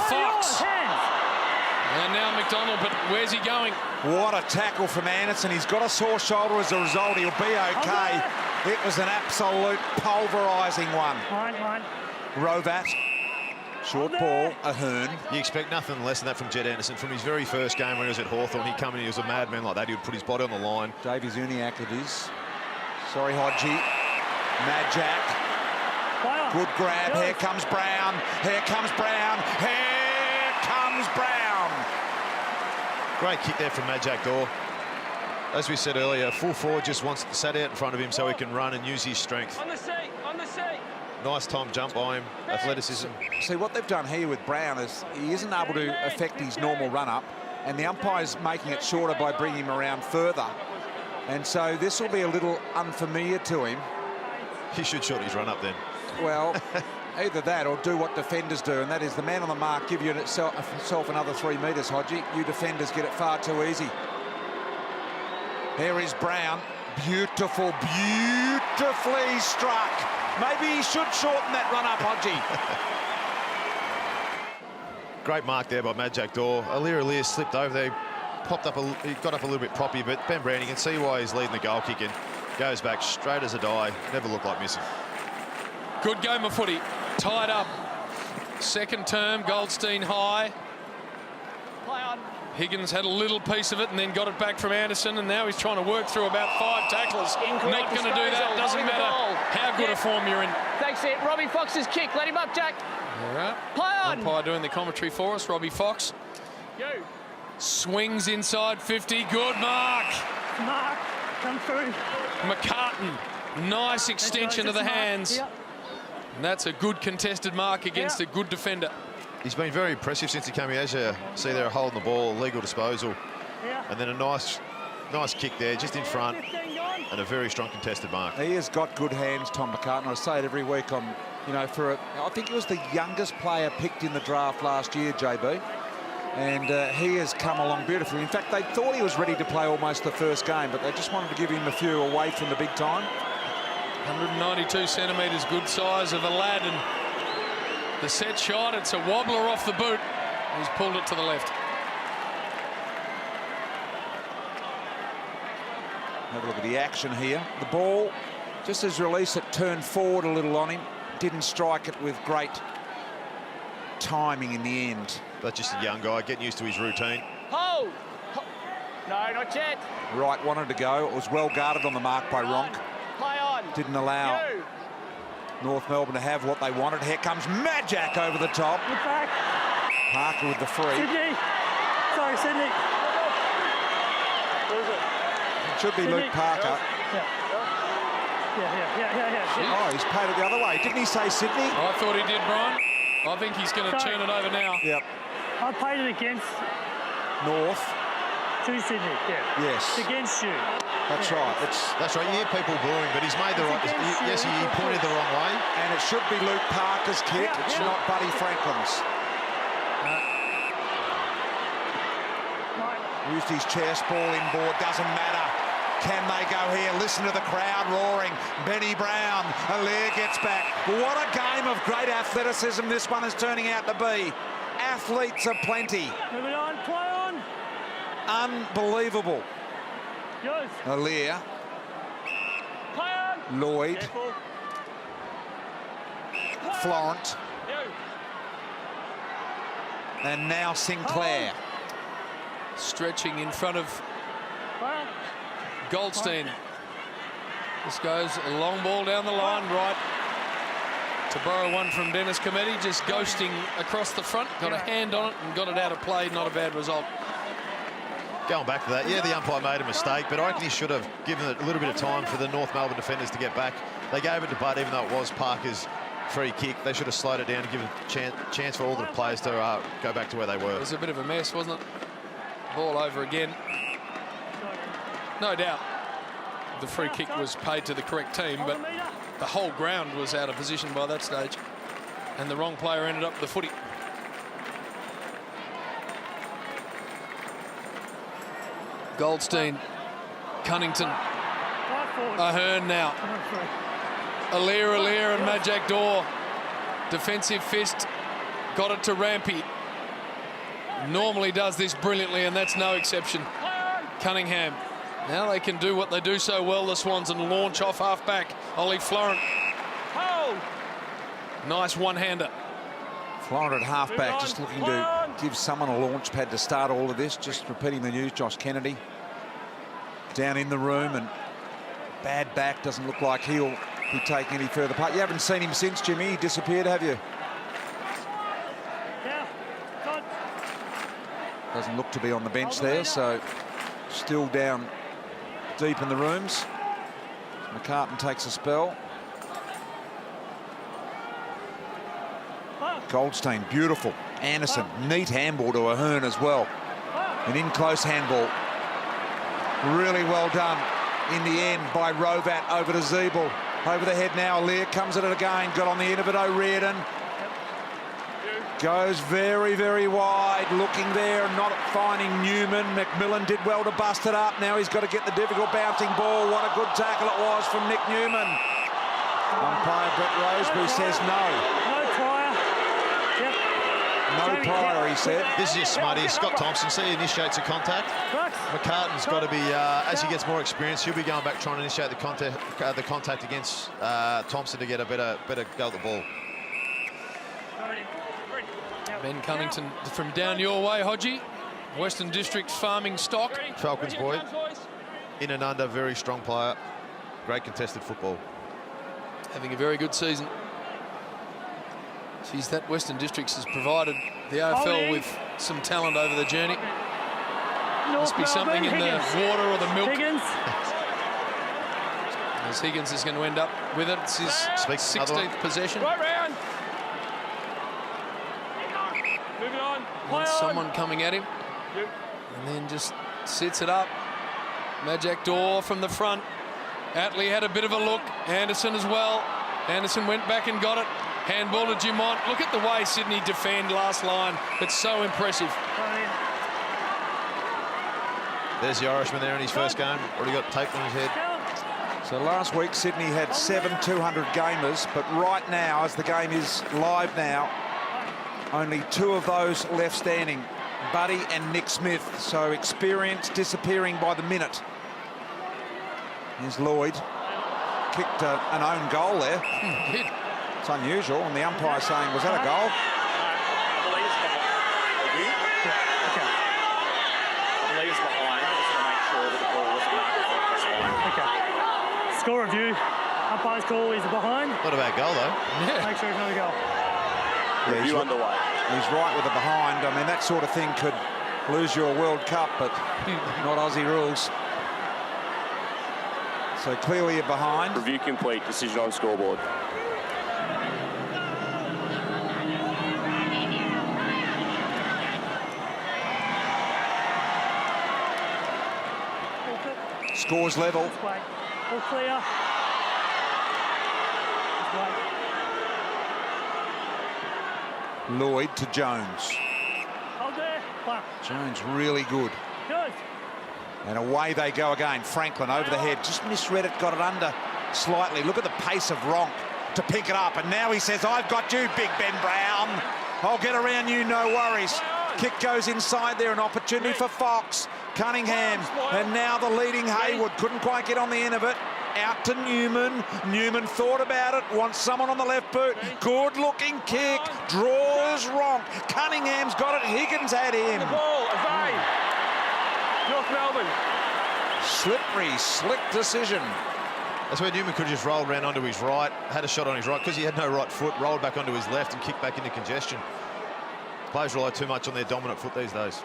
Fox. And now McDonald, but where's he going? What a tackle from Anderson. He's got a sore shoulder as a result. He'll be okay. It was an absolute pulverising one. Rovat. Short ball, Ahern. You expect nothing less than that from Jed Anderson. From his very first game when he was at Hawthorn, he come in, he was a madman like that. He would put his body on the line. Davies Uniacke it is. Sorry, Hodgie. Mad Jack. Good grab. Here comes Brown. Here comes Brown. Here comes Brown. Great kick there from Mad Jack Dorr. As we said earlier, full forward just wants to sat out in front of him so he can run and use his strength. On the seat, on the seat. Nice time jump by him, athleticism. See, what they've done here with Brown is he isn't able to affect his normal run-up, and the umpire's making it shorter by bringing him around further. And so this will be a little unfamiliar to him. He should short his run-up then. Well, either that or do what defenders do, and that is the man on the mark, give you yourself another 3 metres, Hodgie. You defenders get it far too easy. Here is Brown. Beautiful, beautifully struck. Maybe he should shorten that run-up, Hodgie. Great mark there by Mad Jack Dorr. Aliir slipped over there, popped up, he got up a little bit proppy, but Ben Brown, you can see why he's leading the goal kick in. Goes back straight as a die, never looked like missing. Good game of footy, tied up. Second term, Goldstein high. Higgins had a little piece of it and then got it back from Anderson, and now he's trying to work through about 5 tacklers. Not going to do that, doesn't matter how good a form you're in. Thanks, it. Robbie Fox's kick, let him up, Jack. All right. Play on. Umpire doing the commentary for us, Robbie Fox. Go. Swings inside 50, good mark. Mark, come through. McCartan, nice extension of the hands. Yep. And that's a good contested mark against a good defender. He's been very impressive since he came here. As you see there, holding the ball, legal disposal. Yeah. And then a nice kick there, just in front, and a very strong contested mark. He has got good hands, Tom McCartan. I say it every week. I think he was the youngest player picked in the draft last year, JB. And he has come along beautifully. In fact, they thought he was ready to play almost the first game, but they just wanted to give him a few away from the big time. 192 centimetres, good size of a lad. And the set shot, it's a wobbler off the boot. He's pulled it to the left. Have a look at the action here. The ball, just as released, it turned forward a little on him. Didn't strike it with great timing in the end. But just a young guy getting used to his routine. Hold! No, not yet. Right, wanted to go. It was well guarded on the mark by Ronk. Play on. Didn't allow North Melbourne to have what they wanted. Here comes Majak over the top. Look back. Parker with the free. Sydney. Sorry, Sydney. It should be Luke Parker. Yeah. Oh, he's paid it the other way. Didn't he say Sydney? I thought he did, Brian. I think he's going to turn it over now. Yep. I played it against North. to Sydney. Yeah. Yes. It's against you. That's right. That's right. You hear people booing, but he's made the right. Yes, he pointed the wrong way. And it should be Luke Parker's kick. It's not Buddy Franklin's. Used his chest ball inboard. Doesn't matter. Can they go here? Listen to the crowd roaring. Benny Brown. Allaire gets back. What a game of great athleticism this one is turning out to be. Athletes aplenty. Moving on. Play on. Unbelievable. Yours. Allaire. Play on. Lloyd. Careful. Florent. You. And now Sinclair. Stretching in front of Play on. Goldstein. This goes a long ball down the line, right to borrow one from Dennis Cometti, just ghosting across the front, got a hand on it and got it out of play. Not a bad result. Going back to that, yeah, the umpire made a mistake, but I reckon he should have given it a little bit of time for the North Melbourne defenders to get back. They gave it to Butt, even though it was Parker's free kick. They should have slowed it down to give a chance for all the players to go back to where they were. It was a bit of a mess, wasn't it? Ball over again. No doubt the free kick was paid to the correct team, but the whole ground was out of position by that stage, and the wrong player ended up with the footy. Goldstein, Cunnington, Ahern now. Allaire and Majak Dor. Defensive fist, got it to Rampy. Normally does this brilliantly, and that's no exception. Cunningham. Now they can do what they do so well, the Swans, and launch off half-back. Ollie Florent. Nice one-hander. Florent at half-back, just looking to give someone a launch pad to start all of this. Just repeating the news, Josh Kennedy down in the room, and bad back. Doesn't look like he'll be taking any further part. You haven't seen him since, Jimmy. He disappeared, have you? Doesn't look to be on the bench there, so still down deep in the rooms. McCartan takes a spell. Goldstein, beautiful. Anderson, neat handball to Ahern as well. An in-close handball. Really well done in the end by Rovat over to Zeeble. Over the head now, Lear comes at it again. Got on the end of it, O'Riordan. Goes very, very wide, looking there, not finding Newman. McMillan did well to bust it up. Now he's got to get the difficult bouncing ball. What a good tackle it was from Nick Newman. Umpire Brett Roseberry says no. No prior. Yep. No prior, he said. This is your smutty. Scott Thompson, see, he initiates a contact. McCartan's got to be, as he gets more experience, he'll be going back trying to initiate the contact against Thompson to get a better go at the ball. Ben Cunnington from down your way, Hodgie. Western District's farming stock. Falcons boy. In and under, very strong player. Great contested football. Having a very good season. Geez, that Western Districts has provided the AFL with some talent over the journey. Must be something in the water or the milk. Higgins. As Higgins is going to end up with it. It's his 16th possession. Right round. Moving on. And someone coming at him. And then just sits it up. Majak Daw from the front. Atley had a bit of a look. Anderson as well. Anderson went back and got it. Handball to Dumont. Look at the way Sydney defend last line. It's so impressive. There's the Irishman there in his first game. Already got tape on his head. So last week, Sydney had 7 200 gamers, but right now, as the game is live now, only 2 of those left standing, Buddy and Nick Smith. So experience disappearing by the minute. Here's Lloyd. Kicked an own goal there. It's unusual, and the umpire saying, was that a goal? Score review. Umpire's call is behind. Not a bad goal, though. Yeah. Make sure it's not a goal. Yeah, he's underway. He's right with the behind. I mean, that sort of thing could lose you a World Cup, but not Aussie rules. So clearly you're behind. Review complete. Decision on scoreboard. Scores level. All clear. Lloyd to Jones. Hold there. Wow. Jones really good. Good. And away they go again. Franklin over the head. Just misread it, got it under slightly. Look at the pace of Ronk to pick it up. And now he says, I've got you, Big Ben Brown. I'll get around you, no worries. Kick goes inside there, an opportunity for Fox. Cunningham, and now the leading Hayward. Couldn't quite get on the end of it. Out to Newman. Newman thought about it. Wants someone on the left boot. Good looking kick. Draws Ronk. Cunningham's got it. Higgins had him. Ball, away. North Melbourne. Slippery, slick decision. That's where Newman could have just rolled around onto his right, had a shot on his right, because he had no right foot, rolled back onto his left and kicked back into congestion. Players rely too much on their dominant foot these days.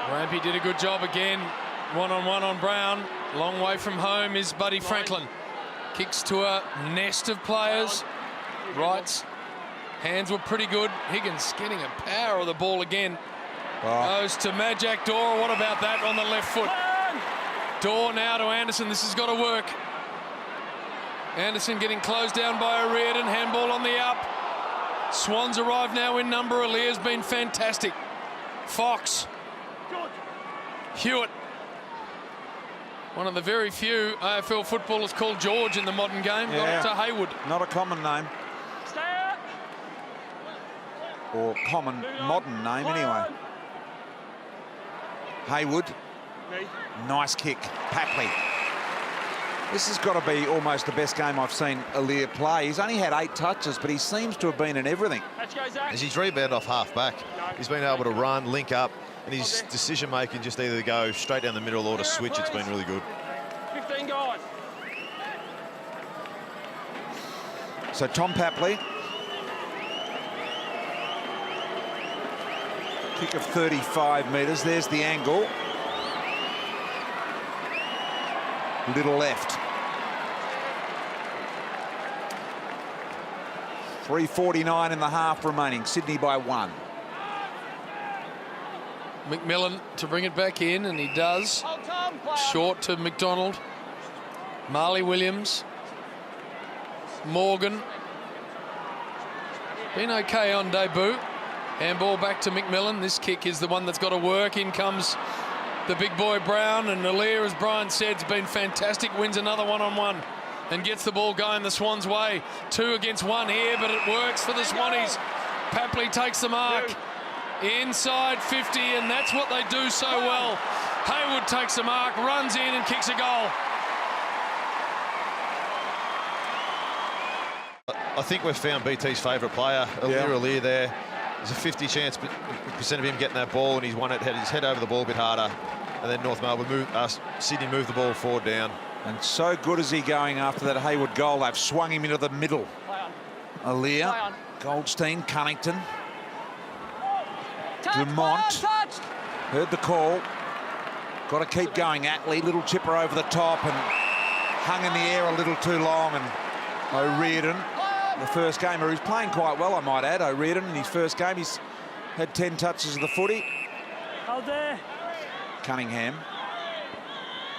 Rampy did a good job again. One-on-one on Brown. Long way from home is Buddy Franklin. Kicks to a nest of players. Rights. Hands were pretty good. Higgins getting a power of the ball again. Goes to Majak Daw. What about that on the left foot? Daw now to Anderson. This has got to work. Anderson getting closed down by O'Riordan. Handball on the up. Swans arrive now in number. Alia's been fantastic. Fox. Hewitt. One of the very few AFL footballers called George in the modern game. Got it to Hayward. Not a common name. Or common modern name anyway. Hayward. Nice kick. Papley. This has got to be almost the best game I've seen Alia play. He's only had 8 touches, but he seems to have been in everything. As he's rebounded off half back, he's been able to run, link up, and his decision-making just either go straight down the middle or to switch. It's been really good. 15 guys. So Tom Papley. Kick of 35 metres. There's the angle. Little left. 3:49 in the half remaining. Sydney by 1. McMillan to bring it back in, and he does. Short to McDonald. Marley Williams. Morgan. Been okay on debut. Handball back to McMillan. This kick is the one that's got to work. In comes the big boy Brown, and Alia, as Brian said, has been fantastic. Wins another one-on-one and gets the ball going the Swans' way. 2 against 1 here, but it works for the Swannies. Papley takes the mark. Inside 50, and that's what they do so well. Hayward takes the mark, runs in and kicks a goal. I think we've found BT's favourite player, Alia there. There's a 50% of him getting that ball, and he's won it, had his head over the ball a bit harder. And then North Melbourne Sydney moved the ball forward down. And so good is he going after that Hayward goal. They've swung him into the middle. Alia, Goldstein, Cunnington. Dumont. Heard the call. Got to keep going. Atley, little chipper over the top and hung in the air a little too long. And O'Riordan, the first gamer, who's playing quite well, I might add. O'Riordan in his first game, he's had 10 touches of the footy. Hold there. Cunningham.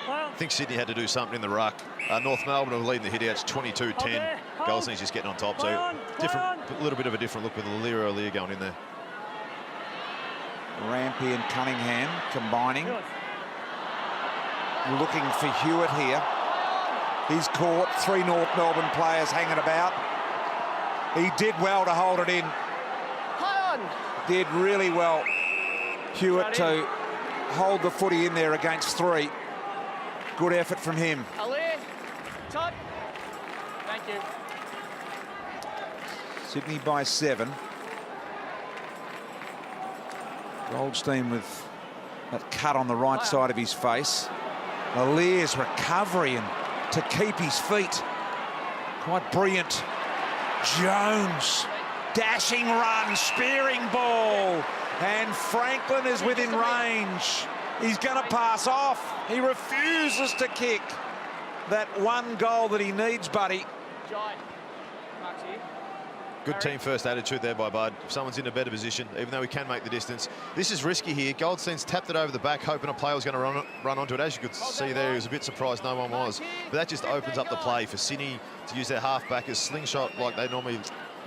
I think Sydney had to do something in the ruck. North Melbourne are leading the hit-outs 22-10. Goldstein's just getting on top, so a little bit of a different look with O'Leary going in there. Rampy and Cunningham combining. Looking for Hewitt here. He's caught 3 North Melbourne players hanging about. He did well to hold it in. Did really well, Hewitt, to hold the footy in there against 3. Good effort from him. Todd. Thank you. Sydney by 7. Goldstein with that cut on the right side of his face. Alir's recovery and to keep his feet. Quite brilliant. Jones, dashing run, spearing ball. And Franklin is within range. He's going to pass off. He refuses to kick that one goal that he needs, buddy. Good team first attitude there by Bud. If someone's in a better position, even though he can make the distance. This is risky here. Goldstein's tapped it over the back, hoping a player was going to run onto it. As you could see there, he was a bit surprised no one was. But that just opens up the play for Sydney to use their half-back as slingshot like they normally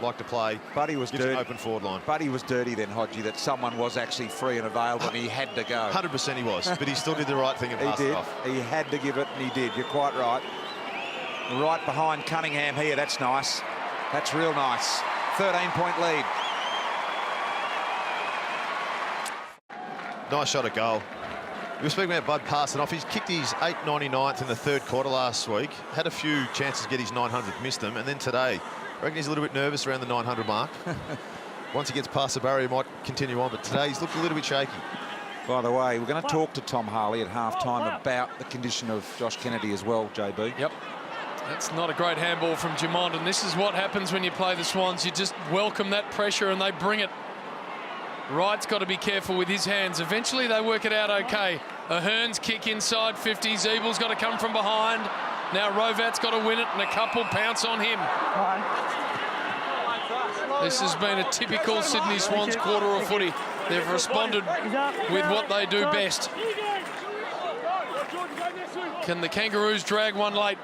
like to play. Buddy was dirty. An open forward line. Buddy was dirty then, Hodgie, that someone was actually free and available and he had to go. 100% he was, but he still did the right thing and passed it off. He had to give it, and he did. You're quite right. Right behind Cunningham here. That's nice. That's real nice. 13-point lead. Nice shot at goal. We were speaking about Bud passing off. He's kicked his 899th in the 3rd quarter last week. Had a few chances to get his 900th, missed them. And then today, I reckon he's a little bit nervous around the 900 mark. Once he gets past the barrier, he might continue on. But today, he's looked a little bit shaky. By the way, we're going to talk to Tom Harley at half-time about the condition of Josh Kennedy as well, JB. Yep. That's not a great handball from Dumont, and this is what happens when you play the Swans. You just welcome that pressure and they bring it. Wright's got to be careful with his hands. Eventually they work it out okay. Ahern's kick inside 50. Zeebel's got to come from behind. Now Rovat's got to win it and a couple pounce on him. This has been a typical Sydney Swans quarter of footy. They've responded with what they do best. Can the Kangaroos drag one late?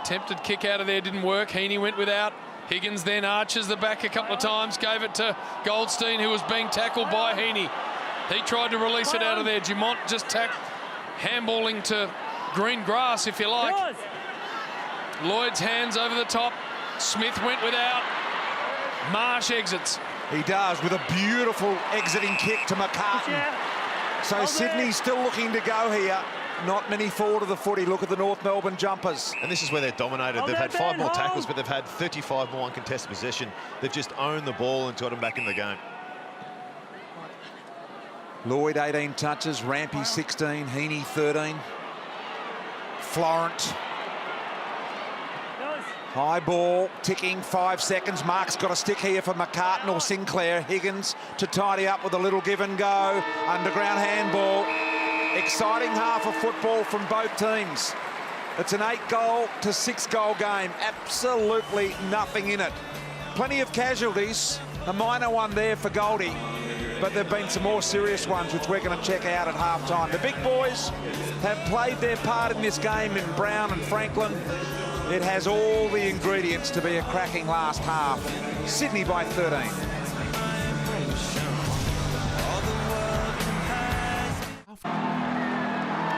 Attempted kick out of there, didn't work. Heaney went without. Higgins then arches the back a couple of times, gave it to Goldstein, who was being tackled by Heaney. He tried to release it out of there. Dumont just handballing to green grass, if you like. Lloyd's hands over the top. Smith went without. Marsh exits. He does, with a beautiful exiting kick to McCartan. So Sydney's still looking to go here. Not many forward of the footy. Look at the North Melbourne jumpers. And this is where they're dominated. They've had 5 more tackles, but they've had 35 more uncontested possession. They've just owned the ball and got them back in the game. Lloyd, 18 touches. Rampy, 16. Heaney, 13. Florent. High ball, ticking, 5 seconds. Mark's got a stick here for McCartan or Sinclair. Higgins to tidy up with a little give and go. Underground handball. Exciting half of football from both teams. It's an 8-goal to 6-goal game. Absolutely nothing in it. Plenty of casualties. A minor one there for Goldie. But there have been some more serious ones, which we're going to check out at half-time. The big boys have played their part in this game in Brown and Franklin. It has all the ingredients to be a cracking last half. Sydney by 13.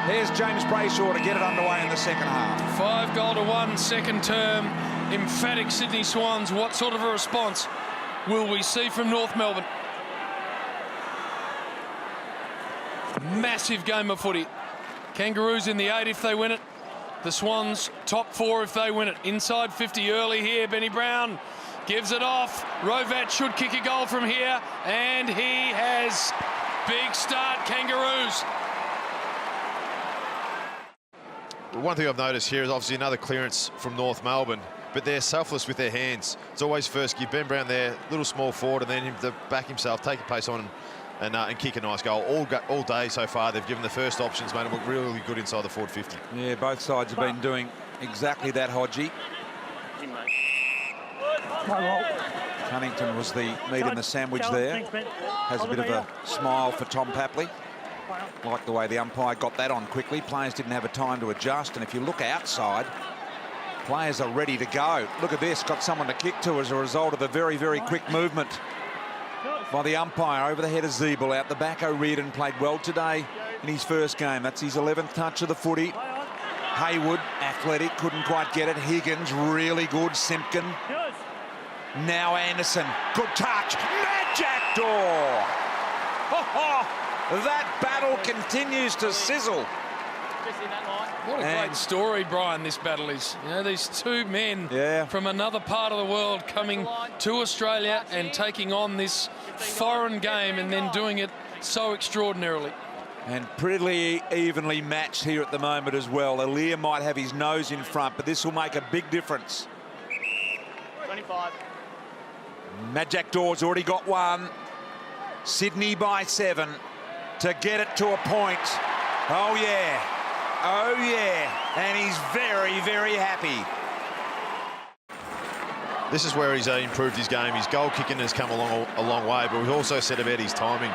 Here's James Brayshaw to get it underway in the second half. 5-1 second term. Emphatic Sydney Swans. What sort of a response will we see from North Melbourne? Massive game of footy. Kangaroos in the 8 if they win it. The Swans top 4 if they win it. Inside 50 early here. Benny Brown gives it off. Rovat should kick a goal from here. And he has. Big start, Kangaroos. One thing I've noticed here is obviously another clearance from North Melbourne, but they're selfless with their hands. It's always first give. Ben Brown there, little small forward, and then him to back himself, take a pace on and and kick a nice goal. All day so far, they've given the first options, made them look really good inside the forward 50. Yeah, both sides have been doing exactly that, Hodgie. Cunnington was the meat in the sandwich there. Has a bit of a smile for Tom Papley. Like the way the umpire got that on quickly. Players didn't have a time to adjust, and if you look outside, players are ready to go. Look at this, got someone to kick to as a result of the very, very quick movement by the umpire over the head of Zeeble. Out the back, O'Riordan played well today in his first game. That's his 11th touch of the footy. Haywood, athletic, couldn't quite get it. Higgins, really good. Simpkin. Now Anderson, good touch. Matt Jackdaw. That battle continues to sizzle. What a great story, Brian, this battle is. You know, these two men from another part of the world coming to Australia and taking on this foreign game and then doing it so extraordinarily. And pretty evenly matched here at the moment as well. Aaliyah might have his nose in front, but this will make a big difference. 25. Matt Jackdaw's already got one. Sydney by 7 to get it to a point. Oh, yeah. Oh, yeah. And he's very, very happy. This is where he's improved his game. His goal kicking has come a long way, but we've also said about his timing.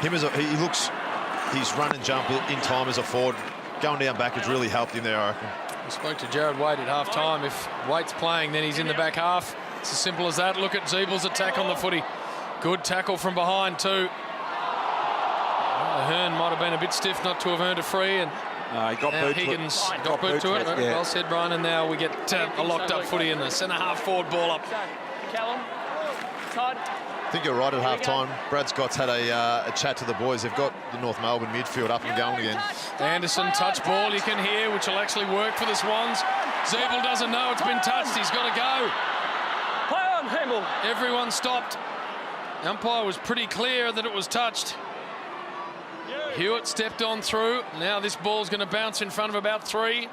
His run and jump in time as a forward, going down back has really helped him there, I reckon. We spoke to Jared Waite at half-time. If Waite's playing, then he's in the back half. It's as simple as that. Look at Zeebel's attack on the footy. Good tackle from behind too. Ahern might have been a bit stiff not to have earned a free, and he got boot Higgins got boot to it. Yeah. Well said, Brian, and now we get a locked-up footy in the centre-half forward ball up. Callum, Todd. I think you're right at half-time. Brad Scott's had a chat to the boys. They've got the North Melbourne midfield up and going again. Anderson, touch ball, you can hear, which will actually work for the Swans. Zeeble doesn't know it's been touched. He's got to go. Play on, Hemel. Everyone stopped. The umpire was pretty clear that it was touched. Hewitt stepped on through. Now this ball's going to bounce in front of about 3.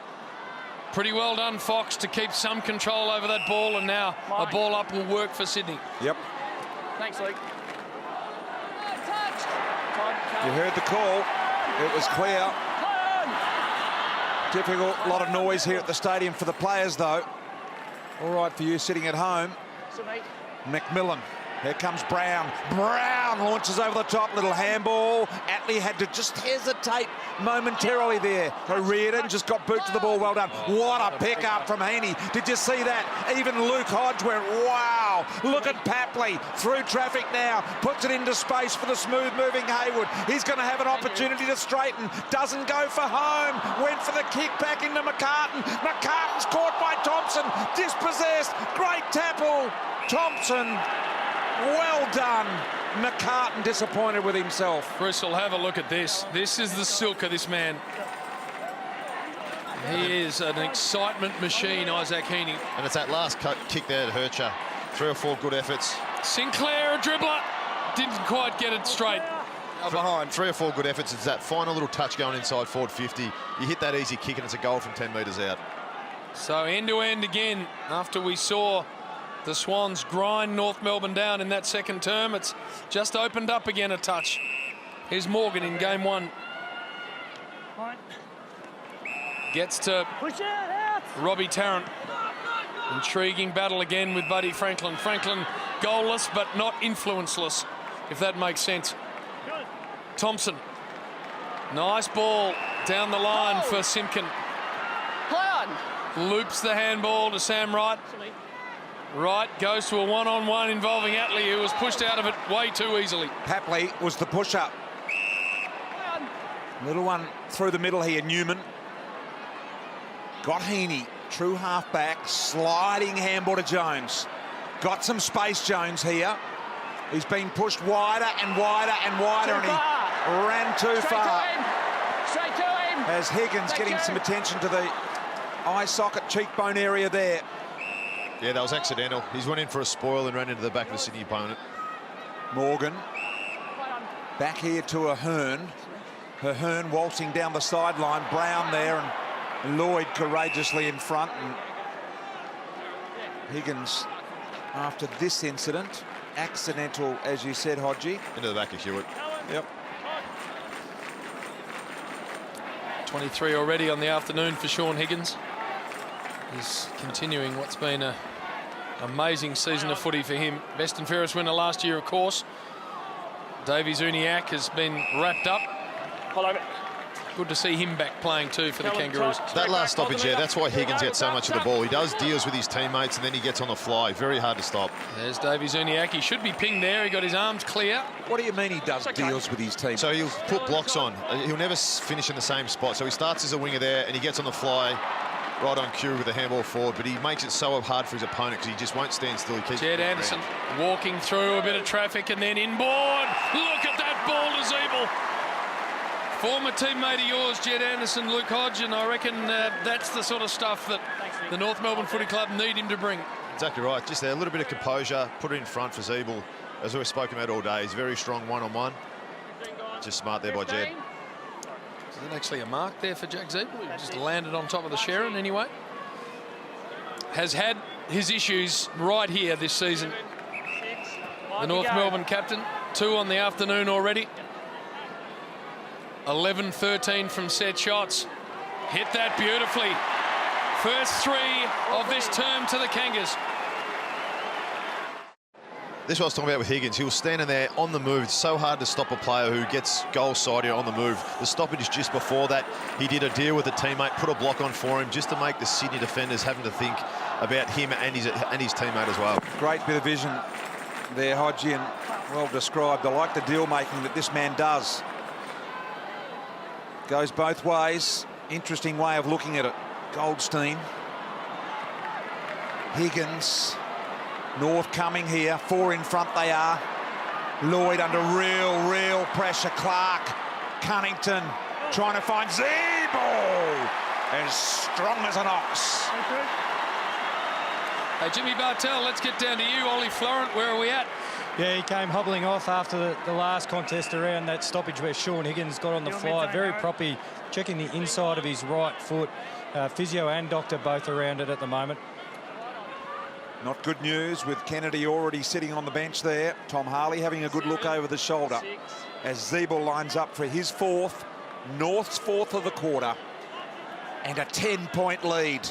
Pretty well done, Fox, to keep some control over that ball, and now a ball up will work for Sydney. Yep. Thanks, Luke. You heard the call. It was clear. Difficult, a lot of noise here at the stadium for the players, though. All right for you sitting at home. McMillan. Here comes Brown. Brown launches over the top. Little handball. Attlee had to just hesitate momentarily there. O'Riordan just got boot to the ball. Well done. What a pick-up from Heaney. Did you see that? Even Luke Hodge went, wow. Look at Papley. Through traffic now. Puts it into space for the smooth-moving Haywood. He's going to have an opportunity to straighten. Doesn't go for home. Went for the kick back into McCartan. McCartan's caught by Thompson. Dispossessed. Great tackle. Thompson. Well done. McCartan disappointed with himself. Bristol, have a look at this. This is the silk of this man. He is an excitement machine, Isaac Heaney. And it's that last kick there that hurt you. 3 or 4 good efforts. Sinclair, a dribbler. Didn't quite get it straight. Behind 3 or 4 good efforts. It's that final little touch going inside forward 50. You hit that easy kick and it's a goal from 10 metres out. So end-to-end again after we saw the Swans grind North Melbourne down in that second term. It's just opened up again a touch. Here's Morgan in game 1. Gets to Robbie Tarrant. Intriguing battle again with Buddy Franklin. Franklin goalless but not influenceless, if that makes sense. Thompson. Nice ball down the line for Simpkin. Loops the handball to Sam Wright. Wright goes to a one-on-one involving Attlee, who was pushed out of it way too easily. Papley was the push-up. Little one through the middle here, Newman. Got Heaney, true half-back, sliding handball to Jones. Got some space, Jones, here. He's been pushed wider and wider and wider, and he ran too far. Straight to him. As Higgins getting some attention to the eye socket cheekbone area there. Yeah, that was accidental. He's went in for a spoil and ran into the back of the Sydney opponent. Morgan. Back here to Ahern. Ahern waltzing down the sideline. Brown there and Lloyd courageously in front. And Higgins, after this incident, accidental, as you said, Hodgie. Into the back of Hewitt. Yep. 23 already on the afternoon for Sean Higgins. He's continuing what's been an amazing season of footy for him. Best and fairest winner last year, of course. Davies Uniacke has been wrapped up. Good to see him back playing too for the Kangaroos. That last stoppage there, that's why Higgins gets so much of the ball. He does deals with his teammates and then he gets on the fly. Very hard to stop. There's Davies Uniacke. He should be pinged there. He got his arms clear. What do you mean he does deals with his team? So he'll put blocks on. He'll never finish in the same spot. So he starts as a winger there and he gets on the fly right on cue with the handball forward, but he makes it so hard for his opponent because he just won't stand still. He keeps Jed Anderson walking through a bit of traffic and then inboard. Look at that ball to Zeeble. Former teammate of yours, Jed Anderson, Luke Hodge, and I reckon that's the sort of stuff that the North Melbourne Footy Club need him to bring. Exactly right. Just a little bit of composure, put it in front for Zeeble. As we've spoken about all day, he's very strong one-on-one. Just smart there by Jed. Is that actually a mark there for Jack Zeeble? He just landed on top of the Sharon anyway. Has had his issues right here this season. The North Melbourne captain, 2 on the afternoon already. 11-13 from set shots. Hit that beautifully. First 3 of this term to the Kangas. This is what I was talking about with Higgins. He was standing there on the move. It's so hard to stop a player who gets goal side here on the move. The stoppage just before that, he did a deal with a teammate, put a block on for him just to make the Sydney defenders having to think about him and his teammate as well. Great bit of vision there, Hodgie, and well described. I like the deal making that this man does. Goes both ways. Interesting way of looking at it. Goldstein. Higgins. North coming here. 4 in front they are. Lloyd under real pressure. Clark. Cunnington trying to find Zeeble. As strong as an ox. Hey, Jimmy Bartell, let's get down to you. Ollie Florent, where are we at? Yeah, he came hobbling off after the last contest around that stoppage where Sean Higgins got on the fly. Very proppy, checking the inside of his right foot. Physio and doctor both around it at the moment. Not good news with Kennedy already sitting on the bench there. Tom Harley having a good look over the shoulder as Zeeble lines up for his 4th, North's 4th of the quarter, and a 10-point lead.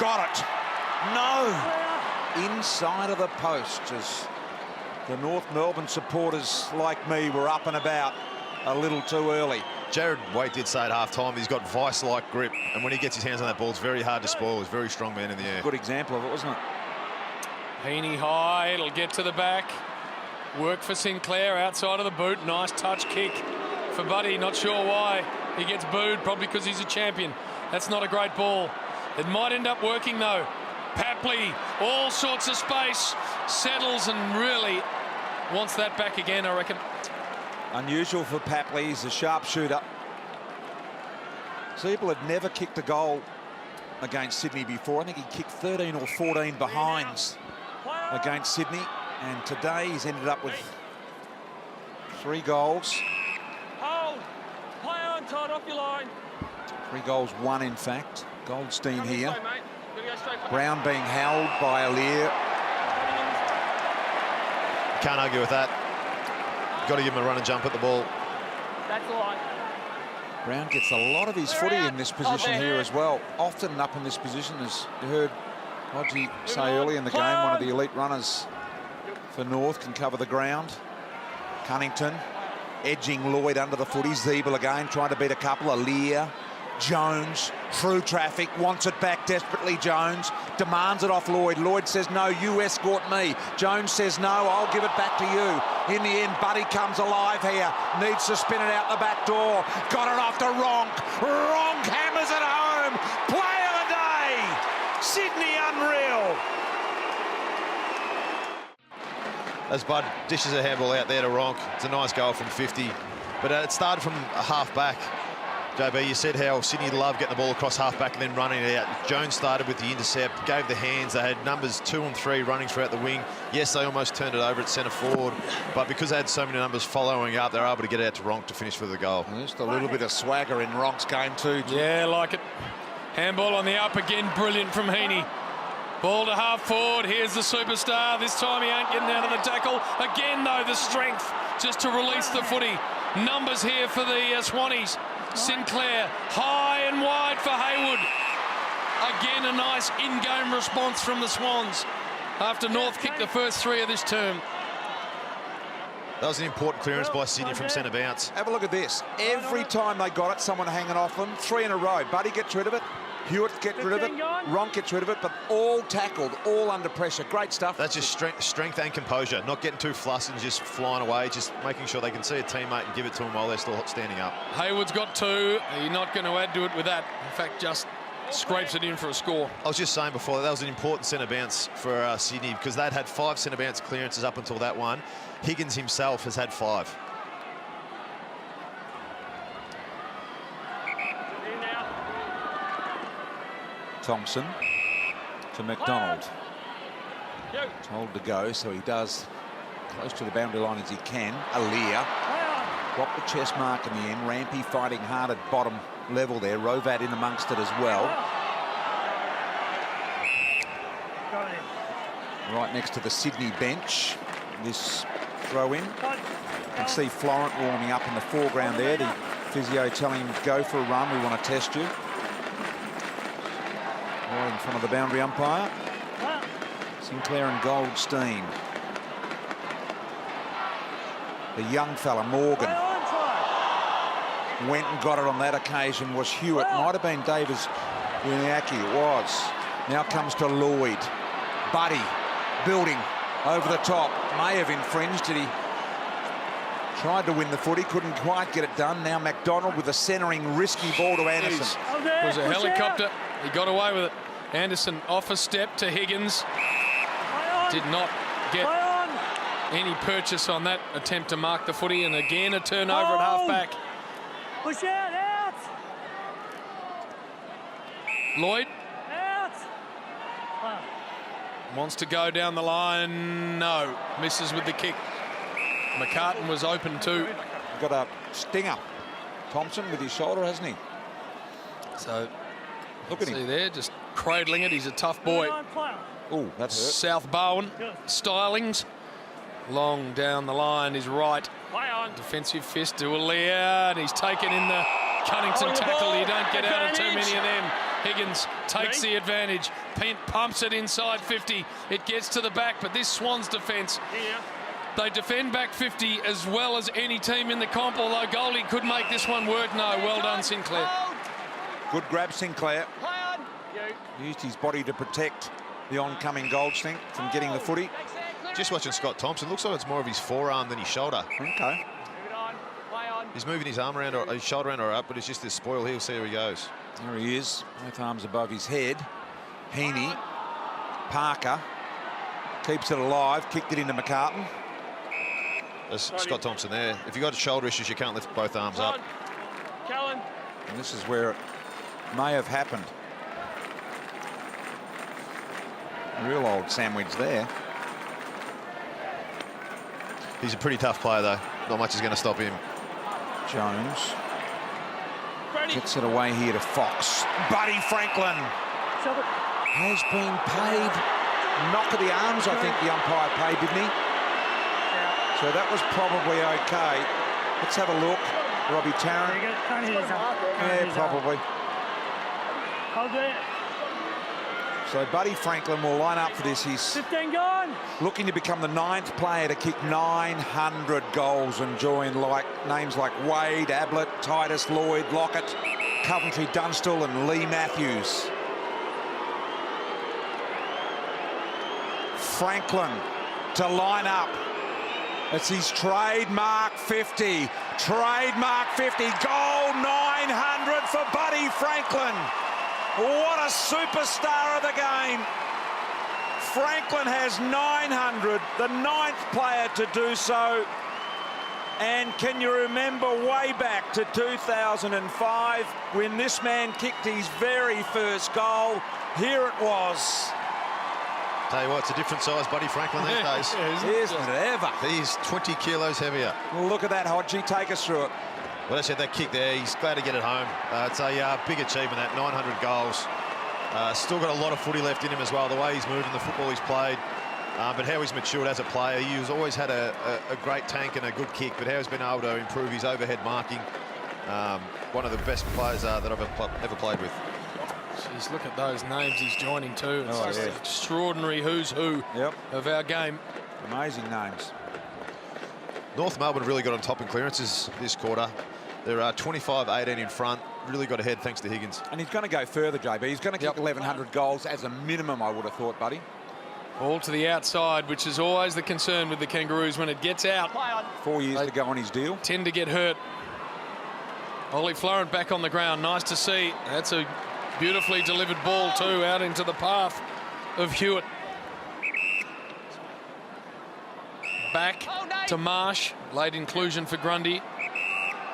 Got it. No. Inside of the post as the North Melbourne supporters like me were up and about a little too early. Jared Waite did say at half-time he's got vice-like grip, and when he gets his hands on that ball, it's very hard to spoil. He's a very strong man in the air. Good example of it, wasn't it? Heaney high, it'll get to the back. Work for Sinclair outside of the boot. Nice touch kick for Buddy. Not sure why he gets booed, probably because he's a champion. That's not a great ball. It might end up working though. Papley, all sorts of space, settles and really wants that back again, I reckon. Unusual for Papley, he's a sharpshooter. Zeeble had never kicked a goal against Sydney before. I think he kicked 13 or 14 behinds against Sydney, and today he's ended up with 3 goals. Hold. Play on, Todd, off your line. 3 goals, 1 in fact. Goldstein Come this here. way, mate. Gotta go straight back. Brown being held by Alier. Can't argue with that. Got to give him a run and jump at the ball. That's the line. Brown gets a lot of his footy in this position here as well. Often up in this position, as you heard Hodgie say early in the game, one of the elite runners for North can cover the ground. Cunnington edging Lloyd under the footy. Zeeble again trying to beat a couple. Alier. Jones through traffic, wants it back desperately. Jones demands it off Lloyd. Lloyd says no, you escort me. Jones says no, I'll give it back to you. In the end, Buddy comes alive here, needs to spin it out the back door. Got it off to Ronk. Ronk hammers it home. Play of the day. Sydney unreal. As Bud dishes a handball out there to Ronk, it's a nice goal from 50, but it started from a half back. JB, you said how Sydney loved getting the ball across half-back and then running it out. Jones started with the intercept, gave the hands. They had numbers 2 and 3 running throughout the wing. Yes, they almost turned it over at centre forward, but because they had so many numbers following up, they were able to get it out to Ronk to finish for the goal. Just a little bit of swagger in Ronk's game too. Yeah, like it. Handball on the up again, brilliant from Heaney. Ball to half forward. Here's the superstar. This time he ain't getting out of the tackle. Again, though, the strength just to release the footy. Numbers here for the Swannies. Sinclair, high and wide for Haywood. Again, a nice in-game response from the Swans after North kicked the first 3 of this term. That was an important clearance by Sydney from centre bounce. Have a look at this. Every time they got it, someone hanging off them. 3 in a row. Buddy gets rid of it. Hewitt gets rid of it. Ronk gets rid of it. But all tackled, all under pressure. Great stuff. That's just strength and composure. Not getting too flustered and just flying away. Just making sure they can see a teammate and give it to them while they're still standing up. Haywood's got 2. He's not going to add to it with that. In fact, just scrapes it in for a score. I was just saying before, that was an important centre bounce for Sydney because they'd had 5 centre bounce clearances up until that one. Higgins himself has had 5. Thompson to McDonald. Told to go, so he does close to the boundary line as he can. Aaliyah dropped the chest mark in the end. Rampy fighting hard at bottom level there. Rovat in amongst it as well. Right next to the Sydney bench. This throw in. You can see Florent warming up in the foreground there. The physio telling him, go for a run, we want to test you. Right in front of the boundary umpire. Sinclair and Goldstein. The young fella, Morgan. Went and got it on that occasion was Hewitt. Might have been Davis Winiaki, it was. Now comes to Lloyd. Buddy, building over the top. May have infringed, did he? Tried to win the footy, couldn't quite get it done. Now McDonald with a centering, risky ball to Anderson. It was a helicopter. He got away with it. Anderson off a step to Higgins. Did not get any purchase on that attempt to mark the footy. And again, a turnover at half-back. Push out. Lloyd. Wants to go down the line. No. Misses with the kick. McCartan was open too. Got a stinger. Thompson with his shoulder, hasn't he? So, look at him. See there, just cradling it. He's a tough boy. Oh, that hurt. South Bowen. Stylings. Long down the line is right. Defensive fist to Aaliyah, and he's taken in the Cunnington tackle. You don't get out of too many of them. Higgins takes the advantage. Pent pumps it inside 50. It gets to the back, but this Swans defence, they defend back 50 as well as any team in the comp, although Goldie could make this one work. No, well done, Sinclair. Good grab, Sinclair. Used his body to protect the oncoming Goldstein from getting the footy. Just watching Scott Thompson, looks like it's more of his forearm than his shoulder. Okay. He's moving his arm around, or his shoulder around or up, but it's just this spoil. He'll see where he goes. There he is, both arms above his head. Heaney, Parker, keeps it alive, kicked it into McCartan. There's Scott Thompson there. If you've got shoulder issues, you can't lift both arms up. And this is where it may have happened. Real old sandwich there. He's a pretty tough player, though. Not much is going to stop him. Jones gets it away here to Fox. Buddy Franklin has been paid. Knock of the arms, I think the umpire paid, didn't he? So that was probably okay. Let's have a look. Robbie Tarrant. Yeah, probably. I'll do it. So Buddy Franklin will line up for this. He's 15 gone. Looking to become the 9th player to kick 900 goals and join names like Wade, Ablett, Titus, Lloyd, Lockett, Coventry, Dunstall and Lee Matthews. Franklin to line up. It's his trademark 50. Trademark 50. Goal 900 for Buddy Franklin. What a superstar of the game. Franklin has 900, the 9th player to do so. And can you remember way back to 2005 when this man kicked his very first goal? Here it was. Tell you what, it's a different size Buddy Franklin these days. Isn't it ever? He's 20 kilos heavier. Well, look at that, Hodgie. Take us through it. Well, I said that kick there, he's glad to get it home. It's a big achievement, that 900 goals. Still got a lot of footy left in him as well, the way he's moved and the football he's played. But how he's matured as a player. He's always had a great tank and a good kick, but how he's been able to improve his overhead marking. One of the best players that I've ever played with. Jeez, look at those names he's joining too. It's just yeah. an extraordinary who's who of our game. Amazing names. North Melbourne really got on top in clearances this quarter. They're 25-18 in front. Really got ahead thanks to Higgins. And he's going to go further, JB. He's going to kick 1,100 goals as a minimum, I would have thought, buddy. Ball to the outside, which is always the concern with the Kangaroos when it gets out. 4 years to go on his deal. Tend to get hurt. Ollie Florent back on the ground. Nice to see. That's a beautifully delivered ball too, out into the path of Hewitt. Back to Marsh. Late inclusion for Grundy.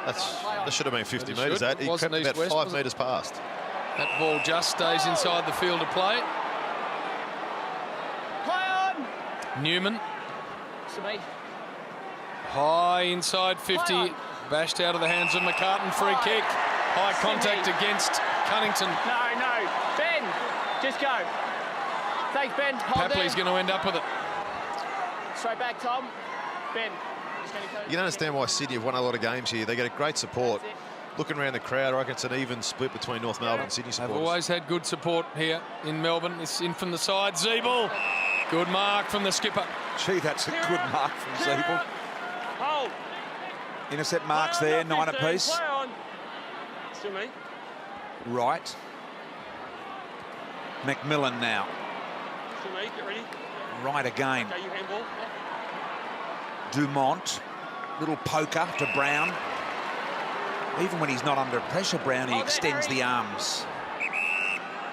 That should have been 50 metres. He crept about 5 metres past. That ball just stays inside the field of play. Newman. High inside 50. Bashed out of the hands of McCartan. Free kick. High contact against Cunnington. No. Ben, just go. Thanks, Ben. Papley's going to end up with it. Straight back, Tom. Ben. You can understand why Sydney have won a lot of games here. They get a great support. Looking around the crowd, I reckon it's an even split between North Melbourne and Sydney They've supporters. always had good support here in Melbourne. It's in from the side. Zeeble. Good mark from the skipper. Gee, that's a good mark from Zeeble. Hold. Intercept marks there, 9 apiece. Play on. Still me. Right. McMillan now. Still me. Get ready. Right again. Okay, you handball. Dumont. Little poker to Brown. Even when he's not under pressure, Brown, he extends the arms.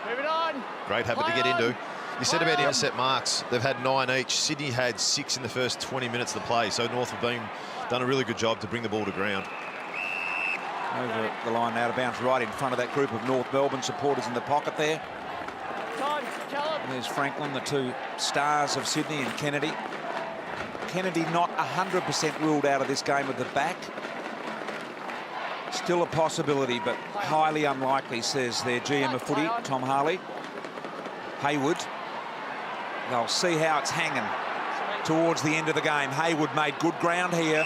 Move it on. Great habit to get into. You said about intercept marks, they've had 9 each. Sydney had 6 in the first 20 minutes of the play, so North have done a really good job to bring the ball to ground. Over the line out of bounds, right in front of that group of North Melbourne supporters in the pocket there. And there's Franklin, the two stars of Sydney, and Kennedy. Kennedy not 100% ruled out of this game with the back. Still a possibility, but highly unlikely, says their GM of footy, Tom Harley. Hayward. They'll see how it's hanging towards the end of the game. Hayward made good ground here.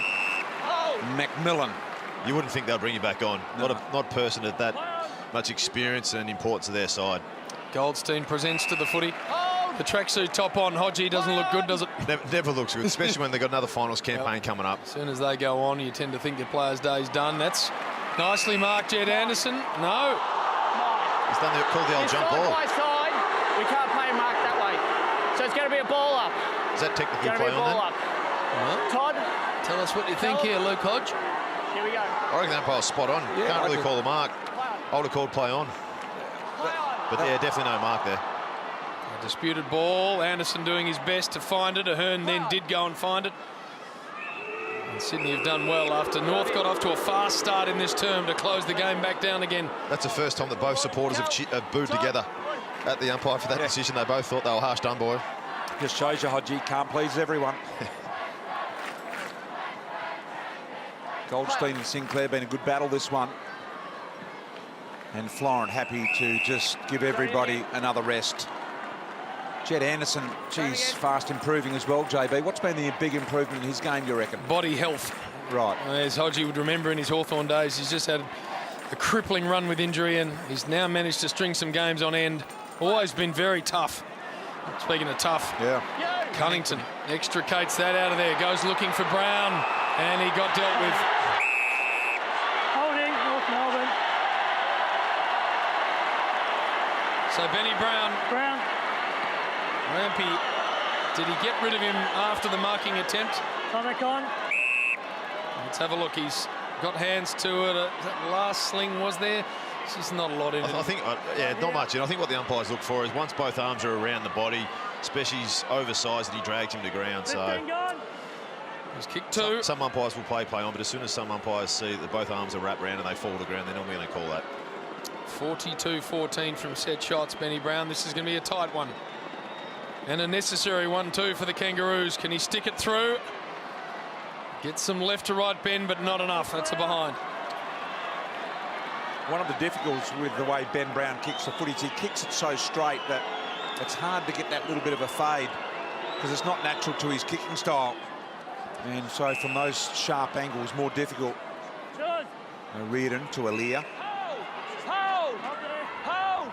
McMillan. You wouldn't think they'll bring you back on. No. Not a person at that much experience and importance of their side. Goldstein presents to the footy. The tracksuit top on. Hodgie doesn't look good, does it? Never looks good, especially when they've got another finals campaign coming up. As soon as they go on, you tend to think your player's day's done. That's nicely marked, Jed Anderson. No. He's called the old jump ball. By side, we can't play a mark that way. So it's going to be a ball up. Is that technically It's going to play be a on ball then? up. Todd. Tell us what you think here, Luke Hodge. Here we go. I reckon that umpire's spot on. Yeah, Can't I really do. call the mark. I would have called play on. But yeah, definitely no mark there. A disputed ball. Anderson doing his best to find it. Ahern then did go and find it. And Sydney have done well after North got off to a fast start in this term to close the game back down again. That's the first time that both supporters have booed together at the umpire for that decision. They both thought they were harsh done, boy. Just shows you Hodgie can't please everyone. Goldstein and Sinclair been a good battle this one. And Florent happy to just give everybody another rest. Jed Anderson, geez, fast improving as well, JB. What's been the big improvement in his game, you reckon? Body health. Right. As Hodgie would remember in his Hawthorn days, he's just had a crippling run with injury and he's now managed to string some games on end. Always been very tough. Speaking of tough, Cunnington extricates that out of there, goes looking for Brown, and he got dealt with. Holding, North Melbourne. So Benny Brown, Rampy, did he get rid of him after the marking attempt? Tomac on. Let's have a look. He's got hands to it. That last sling was there. It's just not a lot in it. I think, yeah, not much. And I think what the umpires look for is once both arms are around the body, especially he's oversized and he drags him to ground. So He's kicked two. some umpires will play on, but as soon as some umpires see that both arms are wrapped around and they fall to the ground, they're normally going to call that. 42-14 from set shots, Benny Brown. This is going to be a tight one. And a necessary one, too, for the Kangaroos. Can he stick it through? Get some left to right bend, but not enough. That's a behind. one of the difficulties with the way Ben Brown kicks the footy is he kicks it so straight that it's hard to get that little bit of a fade because it's not natural to his kicking style. And so from those sharp angles, more difficult. Reardon to Aaliyah.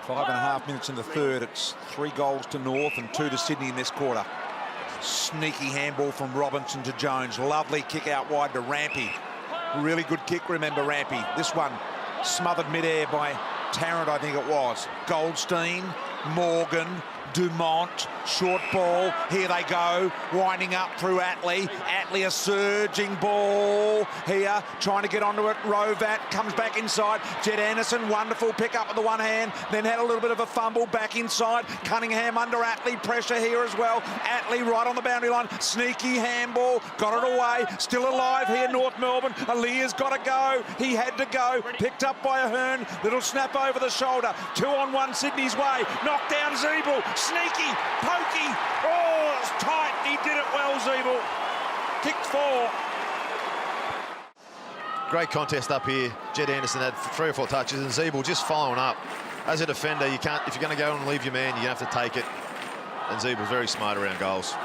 5.5 minutes in the third. It's 3 goals to North and 2 to Sydney in this quarter. Sneaky handball from Robinson to Jones. Lovely kick out wide to Rampy. Really good kick, remember, Rampy. This one smothered midair by Tarrant, I think it was. Goldstein, Morgan, Dumont, short ball. Here they go, winding up through Atley. Atley, a surging ball here, trying to get onto it. Rovat comes back inside. Jed Anderson, wonderful pick up with the one hand, then had a little bit of a fumble back inside. Cunningham under Atley, pressure here as well. Atley right on the boundary line, sneaky handball, got it away, still alive here, North Melbourne. Aaliyah's got to go, he had to go, picked up by Ahern, little snap over the shoulder, 2-on-1 Sydney's way, knocked down Zeeble, sneaky, pokey, oh, it's tight, he did it well, Zeeble. Kicked 4. Great contest up here. Jed Anderson had 3 or 4 touches, and Zeeble just following up. As a defender, you can't, if you're going to go and leave your man, you're going to have to take it. And Zeeble's very smart around goals.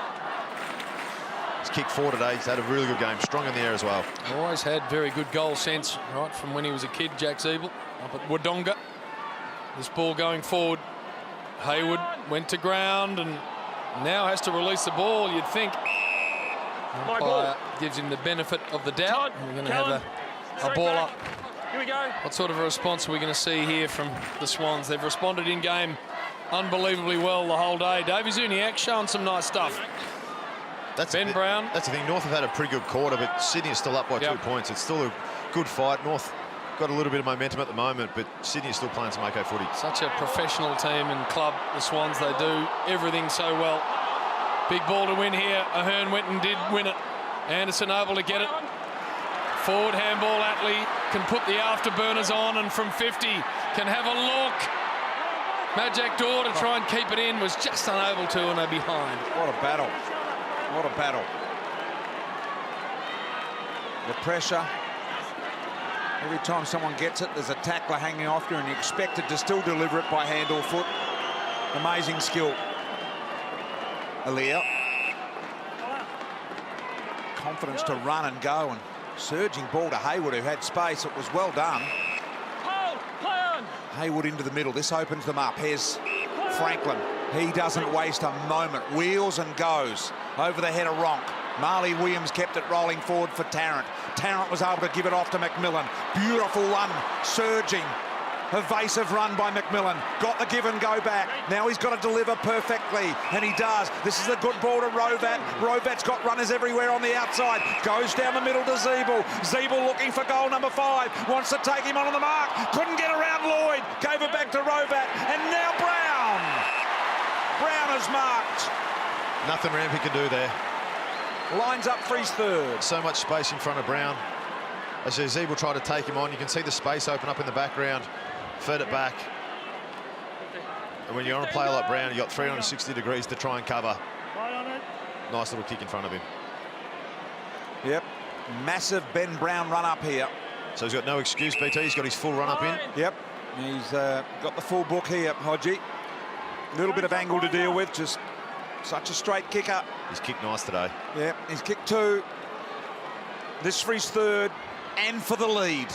He's kicked 4 today. He's had a really good game, strong in the air as well. Always had very good goal sense, right from when he was a kid, Jack Zeeble, up at Wodonga. This ball going forward. Hayward went to ground and now has to release the ball, you'd think. Umpire gives him the benefit of the doubt. We're going to have a ball up. Here we go. What sort of a response are we going to see here from the Swans? They've responded in game unbelievably well the whole day. Davey Zuniak showing some nice stuff. Ben Brown. That's the thing. North have had a pretty good quarter, but Sydney is still up by 2 points. It's still a good fight. North got a little bit of momentum at the moment, but Sydney is still playing some okay footy. Such a professional team and club, the Swans. They do everything so well. Big ball to win here. Ahern went and did win it. Anderson able to get it. Forward handball. Atley can put the afterburners on and from 50 can have a look. Majak Daw to try and keep it in was just unable to, and they're behind. What a battle. What a battle. The pressure. Every time someone gets it, there's a tackler hanging off you and you're expected to still deliver it by hand or foot. Amazing skill. Aaliyah. Confidence to run and go, and surging ball to Hayward, who had space. It was well done. Hayward into the middle. This opens them up. Here's Franklin. He doesn't waste a moment. Wheels and goes over the head of Ronk. Marley Williams kept it rolling forward for Tarrant. Tarrant was able to give it off to McMillan. Beautiful one, surging. Evasive run by McMillan. Got the give and go back. Now he's got to deliver perfectly, and he does. This is a good ball to Rovat. Rovat's got runners everywhere on the outside. Goes down the middle to Zeeble. Zeeble looking for goal number 5. Wants to take him on the mark. Couldn't get around Lloyd. Gave it back to Rovat. And now Brown. Brown is marked. Nothing Rampy can do there. Lines up for his third. So much space in front of Brown. As Zeeble tried to take him on, you can see the space open up in the background. Fed it back. And when you're on a player like Brown, you've got 360 degrees to try and cover. Nice little kick in front of him. Yep. Massive Ben Brown run up here. So he's got no excuse, BT. He's got his full run up in. Yep. He's got the full book here, Hodgie. A little bit of angle to deal with. Just such a straight kicker. He's kicked nice today. Yep. He's kicked 2. This for his third and for the lead.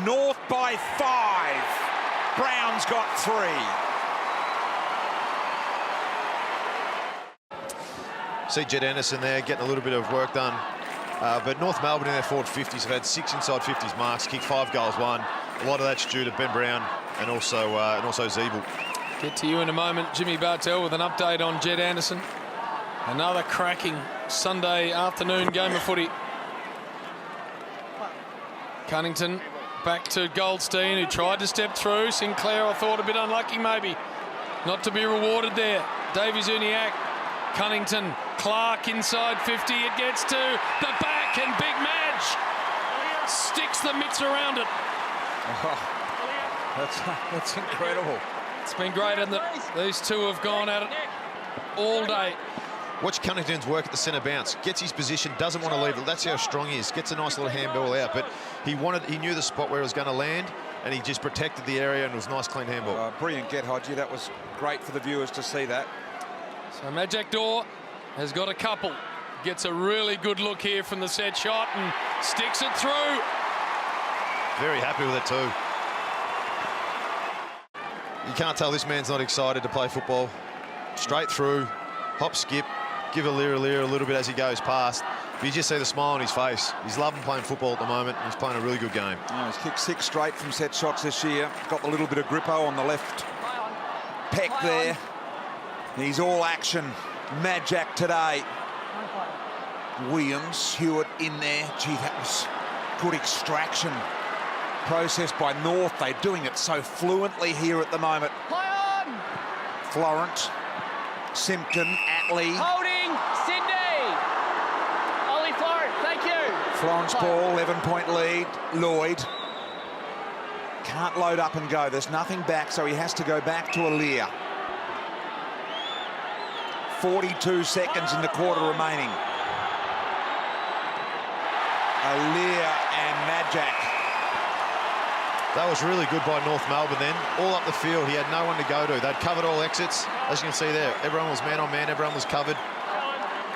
North by 5. Brown's got 3. See Jed Anderson there getting a little bit of work done. But North Melbourne in their forward 50s have had 6 inside 50s marks, kicked 5 goals, 1. A lot of that's due to Ben Brown and also Zeeble. Get to you in a moment. Jimmy Bartell with an update on Jed Anderson. Another cracking Sunday afternoon game of footy. Cunnington back to Goldstein, who tried to step through. Sinclair, I thought, a bit unlucky maybe. Not to be rewarded there. Davey Zuniak, Cunnington, Clark inside 50. It gets to the back, and Big Madge sticks the mitts around it. Oh, that's incredible. It's been great, and these two have gone at it all day. Watch Cunnington's work at the centre bounce. Gets his position, doesn't want to leave it. That's how strong he is. Gets a nice little handball out, but he knew the spot where it was going to land, and he just protected the area, and it was a nice, clean handball. Brilliant get, Hodgie. That was great for the viewers to see that. So Majak Dor has got a couple. Gets a really good look here from the set shot and sticks it through. Very happy with it too. You can't tell this man's not excited to play football. Straight through, hop, skip, give a leer a little bit as he goes past. But you just see the smile on his face. He's loving playing football at the moment. He's playing a really good game. He's kicked 6 straight from set shots this year. Got a little bit of grippo on the left pec there. He's all action. Majak today. Williams, Hewitt in there. Gee, that was good extraction. Processed by North. They're doing it so fluently here at the moment. Florent, Simpkin, Atley. Holding, Sydney. Ollie Florent, thank you. Florence ball, 11-point lead. Lloyd can't load up and go. There's nothing back, so he has to go back to Alier. 42 seconds in the quarter remaining. Alier and Majak. That was really good by North Melbourne then. All up the field, he had no one to go to. They'd covered all exits. As you can see there, everyone was man on man, everyone was covered.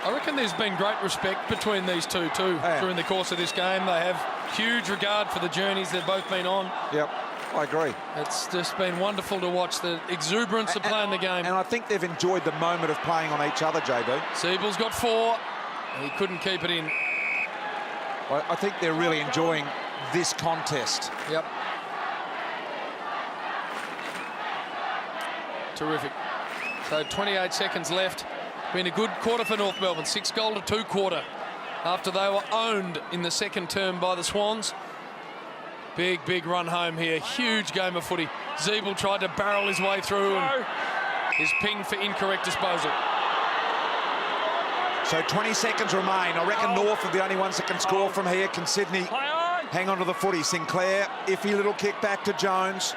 I reckon there's been great respect between these two too during the course of this game. They have huge regard for the journeys they've both been on. Yep, I agree. It's just been wonderful to watch the exuberance of playing the game. And I think they've enjoyed the moment of playing on each other, JB. Siebel's got 4. He couldn't keep it in. I think they're really enjoying this contest. Yep. Terrific. So 28 seconds left. Been a good quarter for North Melbourne. 6-goal to 2 quarter after they were owned in the second term by the Swans. Big run home here. Huge game of footy. Siebel tried to barrel his way through and is pinged for incorrect disposal. So 20 seconds remain. I reckon North are the only ones that can score from here. Can Sydney hang on to the footy? Sinclair, iffy little kick back to Jones.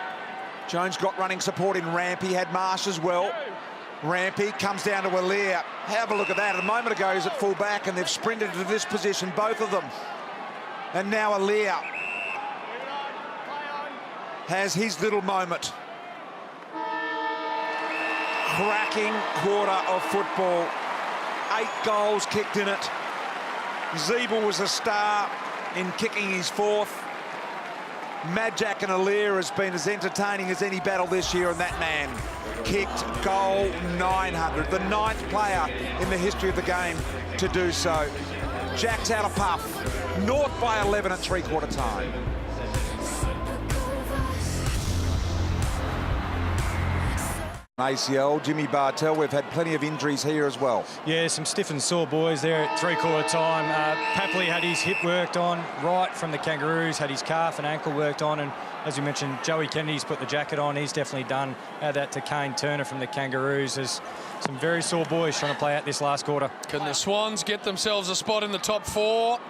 Jones got running support in Rampy, had Marsh as well. Rampy comes down to Alier. Have a look at that. A moment ago he's at full back and they've sprinted to this position, both of them. And now Alier has his little moment. Cracking quarter of football. 8 goals kicked in it. Siebel was a star in kicking his 4th. Majak and Alier has been as entertaining as any battle this year, and that man kicked goal 900. The 9th player in the history of the game to do so. Jack's out of puff. North by 11 at 3/4 time. ACL, Jimmy Bartel, we've had plenty of injuries here as well. Yeah, some stiff and sore boys there at 3/4 time. Papley had his hip worked on right from the Kangaroos, had his calf and ankle worked on, and as you mentioned, Joey Kennedy's put the jacket on. He's definitely done. Add that to Kane Turner from the Kangaroos. There's some very sore boys trying to play out this last quarter. Can the Swans get themselves a spot in the top 4?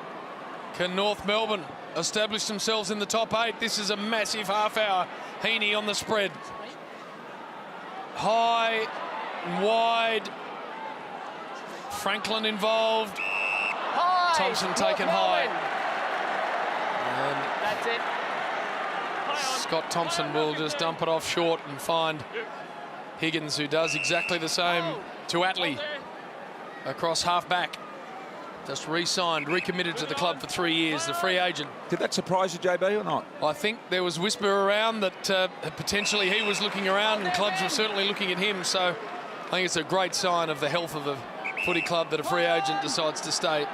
Can North Melbourne establish themselves in the top 8? This is a massive half hour. Heaney on the spread. High and wide. Franklin involved. Thompson taken high. And That's it. Scott Thompson will just dump it off short and find Higgins, who does exactly the same to Atley across half back. Just re-signed, recommitted to the club for 3 years, the free agent. Did that surprise you, JB, or not? I think there was whisper around that potentially he was looking around and clubs were certainly looking at him. So I think it's a great sign of the health of a footy club that a free agent decides to stay.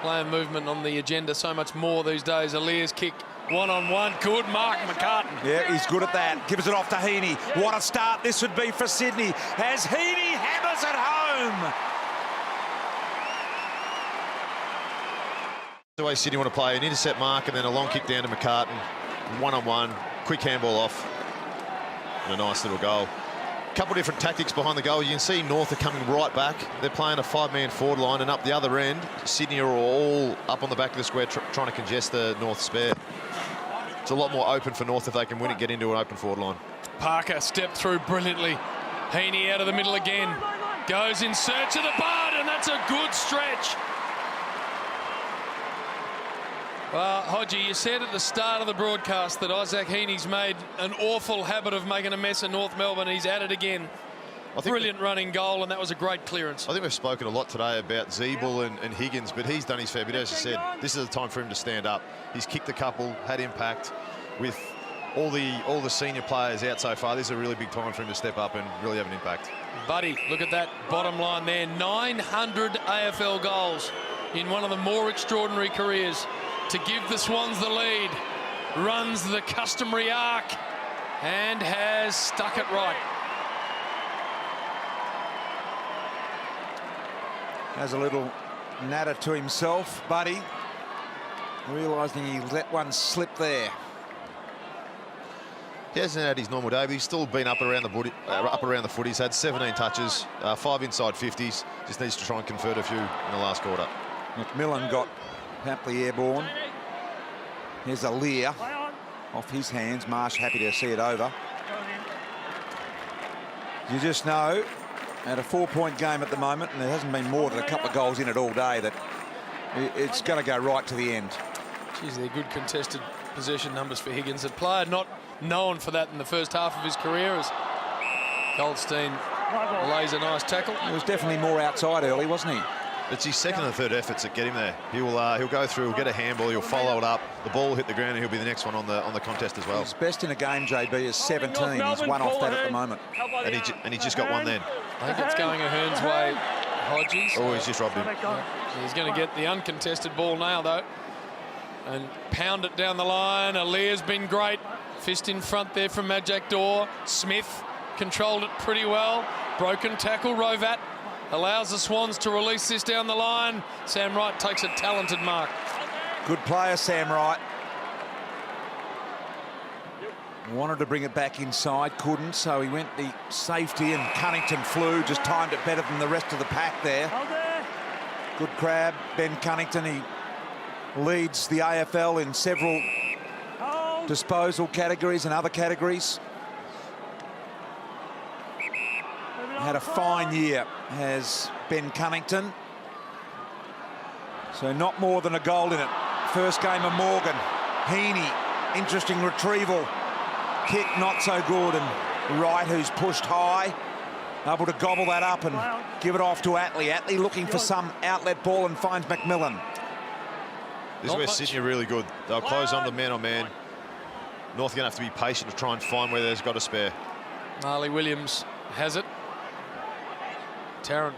Player movement on the agenda so much more these days. Aliyah's kick, one-on-one, good. Mark McCartan. Yeah, he's good at that. Gives it off to Heaney. What a start this would be for Sydney as Heaney hammers it home. The way Sydney want to play, an intercept mark and then a long kick down to McCartan. One-on-one, quick handball off. And a nice little goal. A couple of different tactics behind the goal. You can see North are coming right back. They're playing a 5-man forward line, and up the other end, Sydney are all up on the back of the square trying to congest the North spare. It's a lot more open for North if they can win it, get into an open forward line. Parker stepped through brilliantly. Heaney out of the middle again. Goes in search of the bud, and that's a good stretch. Well, Hodgie, you said at the start of the broadcast that Isaac Heaney's made an awful habit of making a mess of North Melbourne. He's at it again. Brilliant running goal, and that was a great clearance. I think we've spoken a lot today about Zeeble and Higgins, but he's done his fair bit. As you said, this is the time for him to stand up. He's kicked a couple, had impact. With all the senior players out so far, this is a really big time for him to step up and really have an impact. Buddy, look at that bottom line there. 900 AFL goals in one of the more extraordinary careers. To give the Swans the lead, runs the customary arc and has stuck it right. Has a little natter to himself, Buddy, realising he let one slip there. He hasn't had his normal day, but he's still been up around the foot. He's had 17 touches, 5 inside 50s. Just needs to try and convert a few in the last quarter. McMillan got happily airborne. Here's a leer off his hands. Marsh happy to see it over. You just know, at a 4-point game at the moment, and there hasn't been more than a couple of goals in it all day, that it's going to go right to the end. Geez, they're good contested possession numbers for Higgins. A player not known for that in the first half of his career, as Goldstein lays a nice tackle. He was definitely more outside early, wasn't he? It's his second and third efforts that get him there. He'll go through, he'll get a handball, he'll follow it up, the ball will hit the ground, and he'll be the next one on the contest as well. His best in a game, JB, is 17. He's one off that at the moment. And he just got one then. I think it's going Ahern's way, Hodges. Oh, he's just robbed him. He's going to get the uncontested ball now, though, and pound it down the line. Aaliyah's been great. Fist in front there from Majak Dor. Smith controlled it pretty well. Broken tackle. Rovat allows the Swans to release this down the line. Sam Wright takes a talented mark. Good player, Sam Wright. Wanted to bring it back inside, couldn't, so he went the safety, and Cunnington flew, just timed it better than the rest of the pack there. Good crab, Ben Cunnington. He leads the AFL in several disposal categories and other categories. Had a fine year, has Ben Cunnington. So not more than a goal in it. First game of Morgan. Heaney, interesting retrieval. Kick not so good, and Wright, who's pushed high, able to gobble that up and give it off to Atley. Atley looking for some outlet ball and finds McMillan. This is where Sydney are really good. They'll close on to man-on-man. North are going to have to be patient to try and find where there's got a spare. Marley Williams has it. Tarrant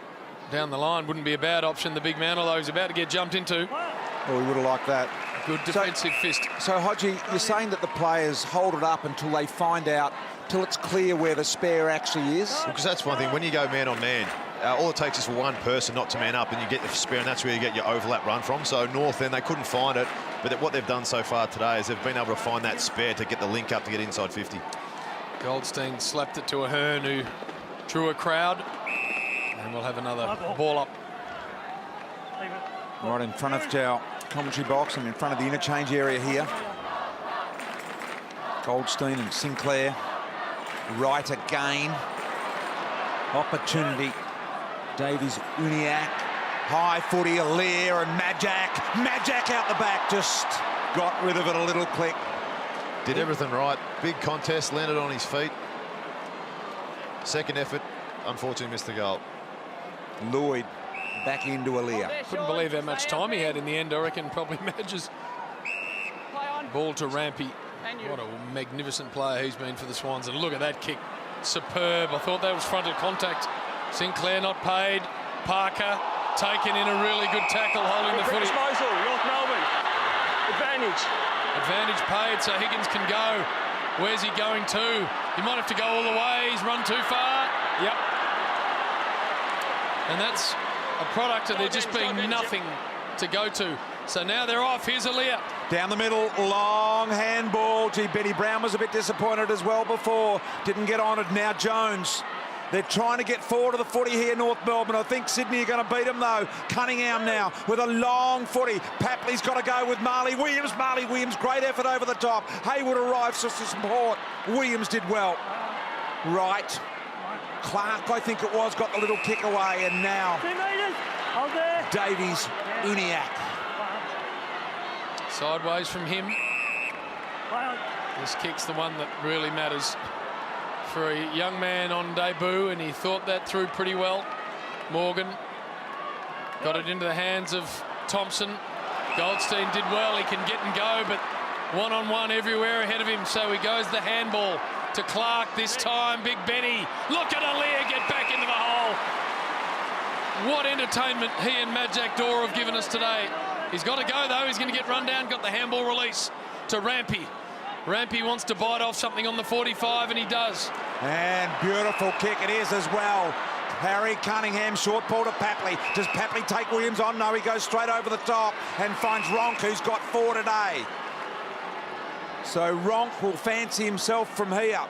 down the line wouldn't be a bad option, the big man, although he's about to get jumped into. Oh, we would have liked that. Good defensive fist. So, Hodgie, you're saying that the players hold it up until they find out, till it's clear where the spare actually is? Because that's one thing. When you go man-on-man, all it takes is for one person not to man up, and you get the spare, and that's where you get your overlap run from. So North, then, they couldn't find it. But what they've done so far today is they've been able to find that spare to get the link up to get inside 50. Goldstein slapped it to Ahern, who drew a crowd. And we'll have another ball up. Right in front of our commentary box and in front of the interchange area here. Goldstein and Sinclair. Right again. Opportunity. Davies, Uniac. High footy, Aaliyah and Majak. Majak out the back, just got rid of it a little quick. Did everything right. Big contest, landed on his feet. Second effort, unfortunately missed the goal. Lloyd back into Aaliyah. Couldn't believe how much time he had in the end. I reckon probably matches. Ball to Rampy. What a magnificent player he's been for the Swans. And look at that kick. Superb. I thought that was frontal contact. Sinclair not paid. Parker taken in a really good tackle, holding the footy. Disposal, North Melbourne. Advantage. Advantage paid, so Higgins can go. Where's he going to? He might have to go all the way. He's run too far. Yep. And that's a product of there just being nothing to go to. So now they're off. Here's Aaliyah. Down the middle, long handball. Gee, Benny Brown was a bit disappointed as well before. Didn't get on it. Now Jones. They're trying to get forward of the footy here, North Melbourne. I think Sydney are going to beat them, though. Cunningham now with a long footy. Papley's got to go with Marley Williams. Marley Williams, great effort over the top. Hayward arrives to support. Williams did well. Right. Clark, I think it was, got the little kick away, and now 2 metres. Hold there. Davies Uniacke. Sideways from him. Play on. This kick's the one that really matters for a young man on debut, and he thought that through pretty well. Morgan got it into the hands of Thompson. Goldstein did well. He can get and go, but one-on-one everywhere ahead of him. So he goes the handball to Clark this time. Big Benny. Look at Aliir get back into the hole. What entertainment he and Majak Dor have given us today. He's got to go, though. He's going to get run down. Got the handball release to Rampy. Rampy wants to bite off something on the 45, and he does. And beautiful kick it is as well. Harry Cunningham, short ball to Papley. Does Papley take Williams on? No, he goes straight over the top and finds Ronk, who's got 4 today. So Ronk will fancy himself from here.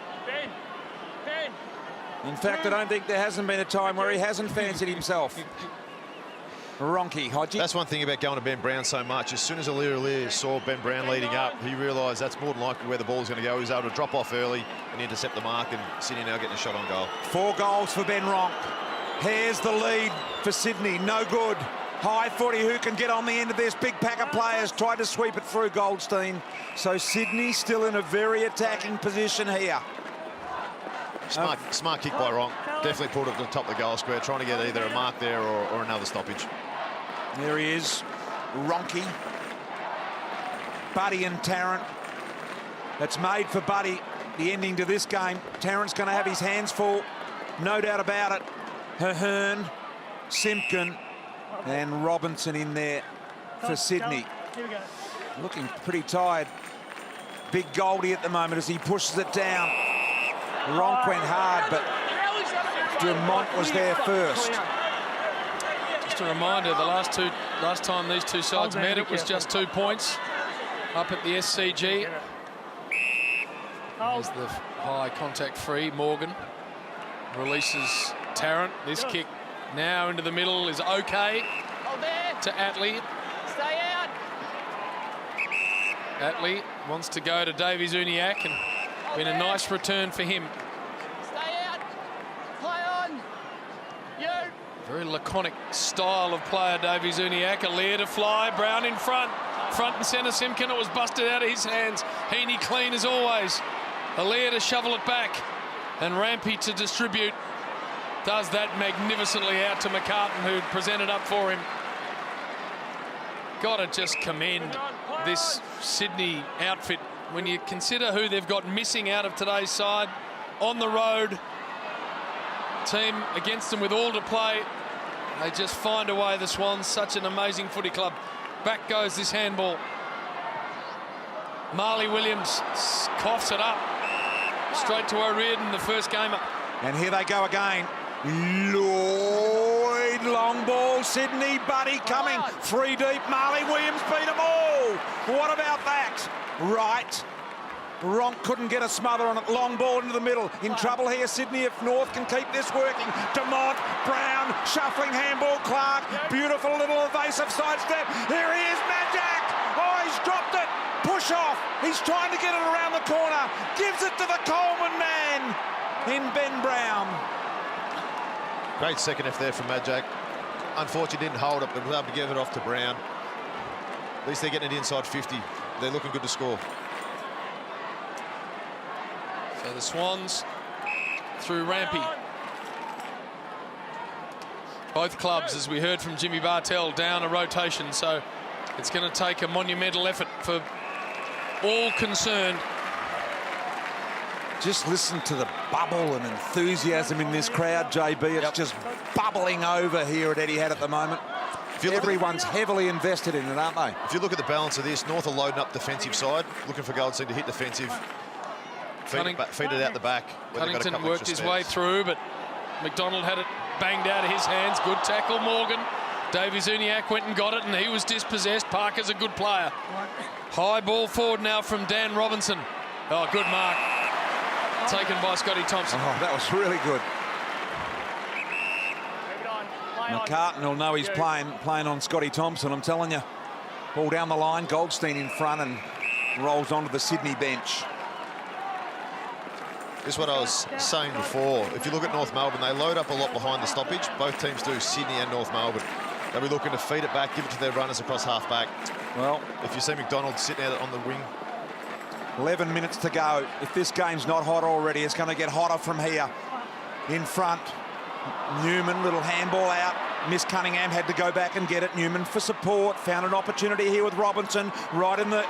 In fact, I don't think there hasn't been a time where he hasn't fancied himself. Ronky, Hodgie. That's one thing about going to Ben Brown so much. As soon as Aliir saw Ben Brown leading up, he realised that's more than likely where the ball's going to go. He was able to drop off early and intercept the mark, and Sydney now getting a shot on goal. 4 goals for Ben Ronk. Here's the lead for Sydney. No good. High footy, who can get on the end of this? Big pack of players tried to sweep it through Goldstein. So Sydney still in a very attacking position here. Smart kick by Ronk. Definitely pulled it to the top of the goal square, trying to get either a mark there or another stoppage. There he is, Ronky. Buddy and Tarrant. That's made for Buddy, the ending to this game. Tarrant's going to have his hands full, no doubt about it. Ahern, Simpkin, and Robinson in there for Sydney. Here we go. Looking pretty tired. Big Goldie at the moment as he pushes it down. Ronk went hard, but Dumont was there first. Just a reminder, the last time these two sides met, it was just 2 points up at the SCG. There's the high contact free. Morgan releases Tarrant. This kick now into the middle is okay to Atley. Stay out. Atley wants to go to Davies Uniacke, and been a nice return for him. Stay out. Play on. You. Very laconic style of player, Davies Uniacke. Aliir to fly, Brown in front. Front and centre, Simpkin, it was busted out of his hands. Heaney clean as always. Aliir to shovel it back. And Rampy to distribute. Does that magnificently out to McCartan, who presented up for him. Got to just commend this Sydney outfit when you consider who they've got missing out of today's side. On the road, team against them with all to play. They just find a way, the Swans, such an amazing footy club. Back goes this handball. Marley Williams coughs it up. Straight to O'Riordan, the first game up. And here they go again. Lloyd, long ball, Sydney, Buddy coming. 3 deep, Marley Williams beat them all. What about that? Right. Ronk couldn't get a smother on it. Long ball into the middle. In trouble here, Sydney, if North can keep this working. Dumont, Brown, shuffling handball, Clark. Beautiful little evasive sidestep. Here he is, Majak. Oh, he's dropped it. Push off. He's trying to get it around the corner. Gives it to the Coleman man in Ben Brown. Great second F there from Majak. Unfortunately didn't hold it, but was able to give it off to Brown. At least they're getting it inside 50. They're looking good to score. So the Swans through Rampy. Both clubs, as we heard from Jimmy Bartell, down a rotation, so it's going to take a monumental effort for all concerned. Just listen to the bubble and enthusiasm in this crowd, JB. It's just bubbling over here at Etihad at the moment. Everyone's heavily invested in it, aren't they? If you look at the balance of this, North are loading up defensive side, looking for Goldstein to hit defensive. Feed it out the back. Cunnington worked his way through, but McDonald had it banged out of his hands. Good tackle, Morgan. Davies Uniacke went and got it, and he was dispossessed. Parker's a good player. High ball forward now from Dan Robinson. Oh, good mark. Taken by Scotty Thompson. Oh, that was really good. McCartan will know he's playing on Scotty Thompson, I'm telling you. Ball down the line, Goldstein in front and rolls onto the Sydney bench. This is what I was saying before. If you look at North Melbourne, they load up a lot behind the stoppage. Both teams do, Sydney and North Melbourne. They'll be looking to feed it back, give it to their runners across half-back. Well, if you see McDonald sitting out on the wing. 11 minutes to go. If this game's not hot already, it's going to get hotter from here. In front, Newman, little handball out. Miss Cunningham had to go back and get it. Newman for support, found an opportunity here with Robinson, right in the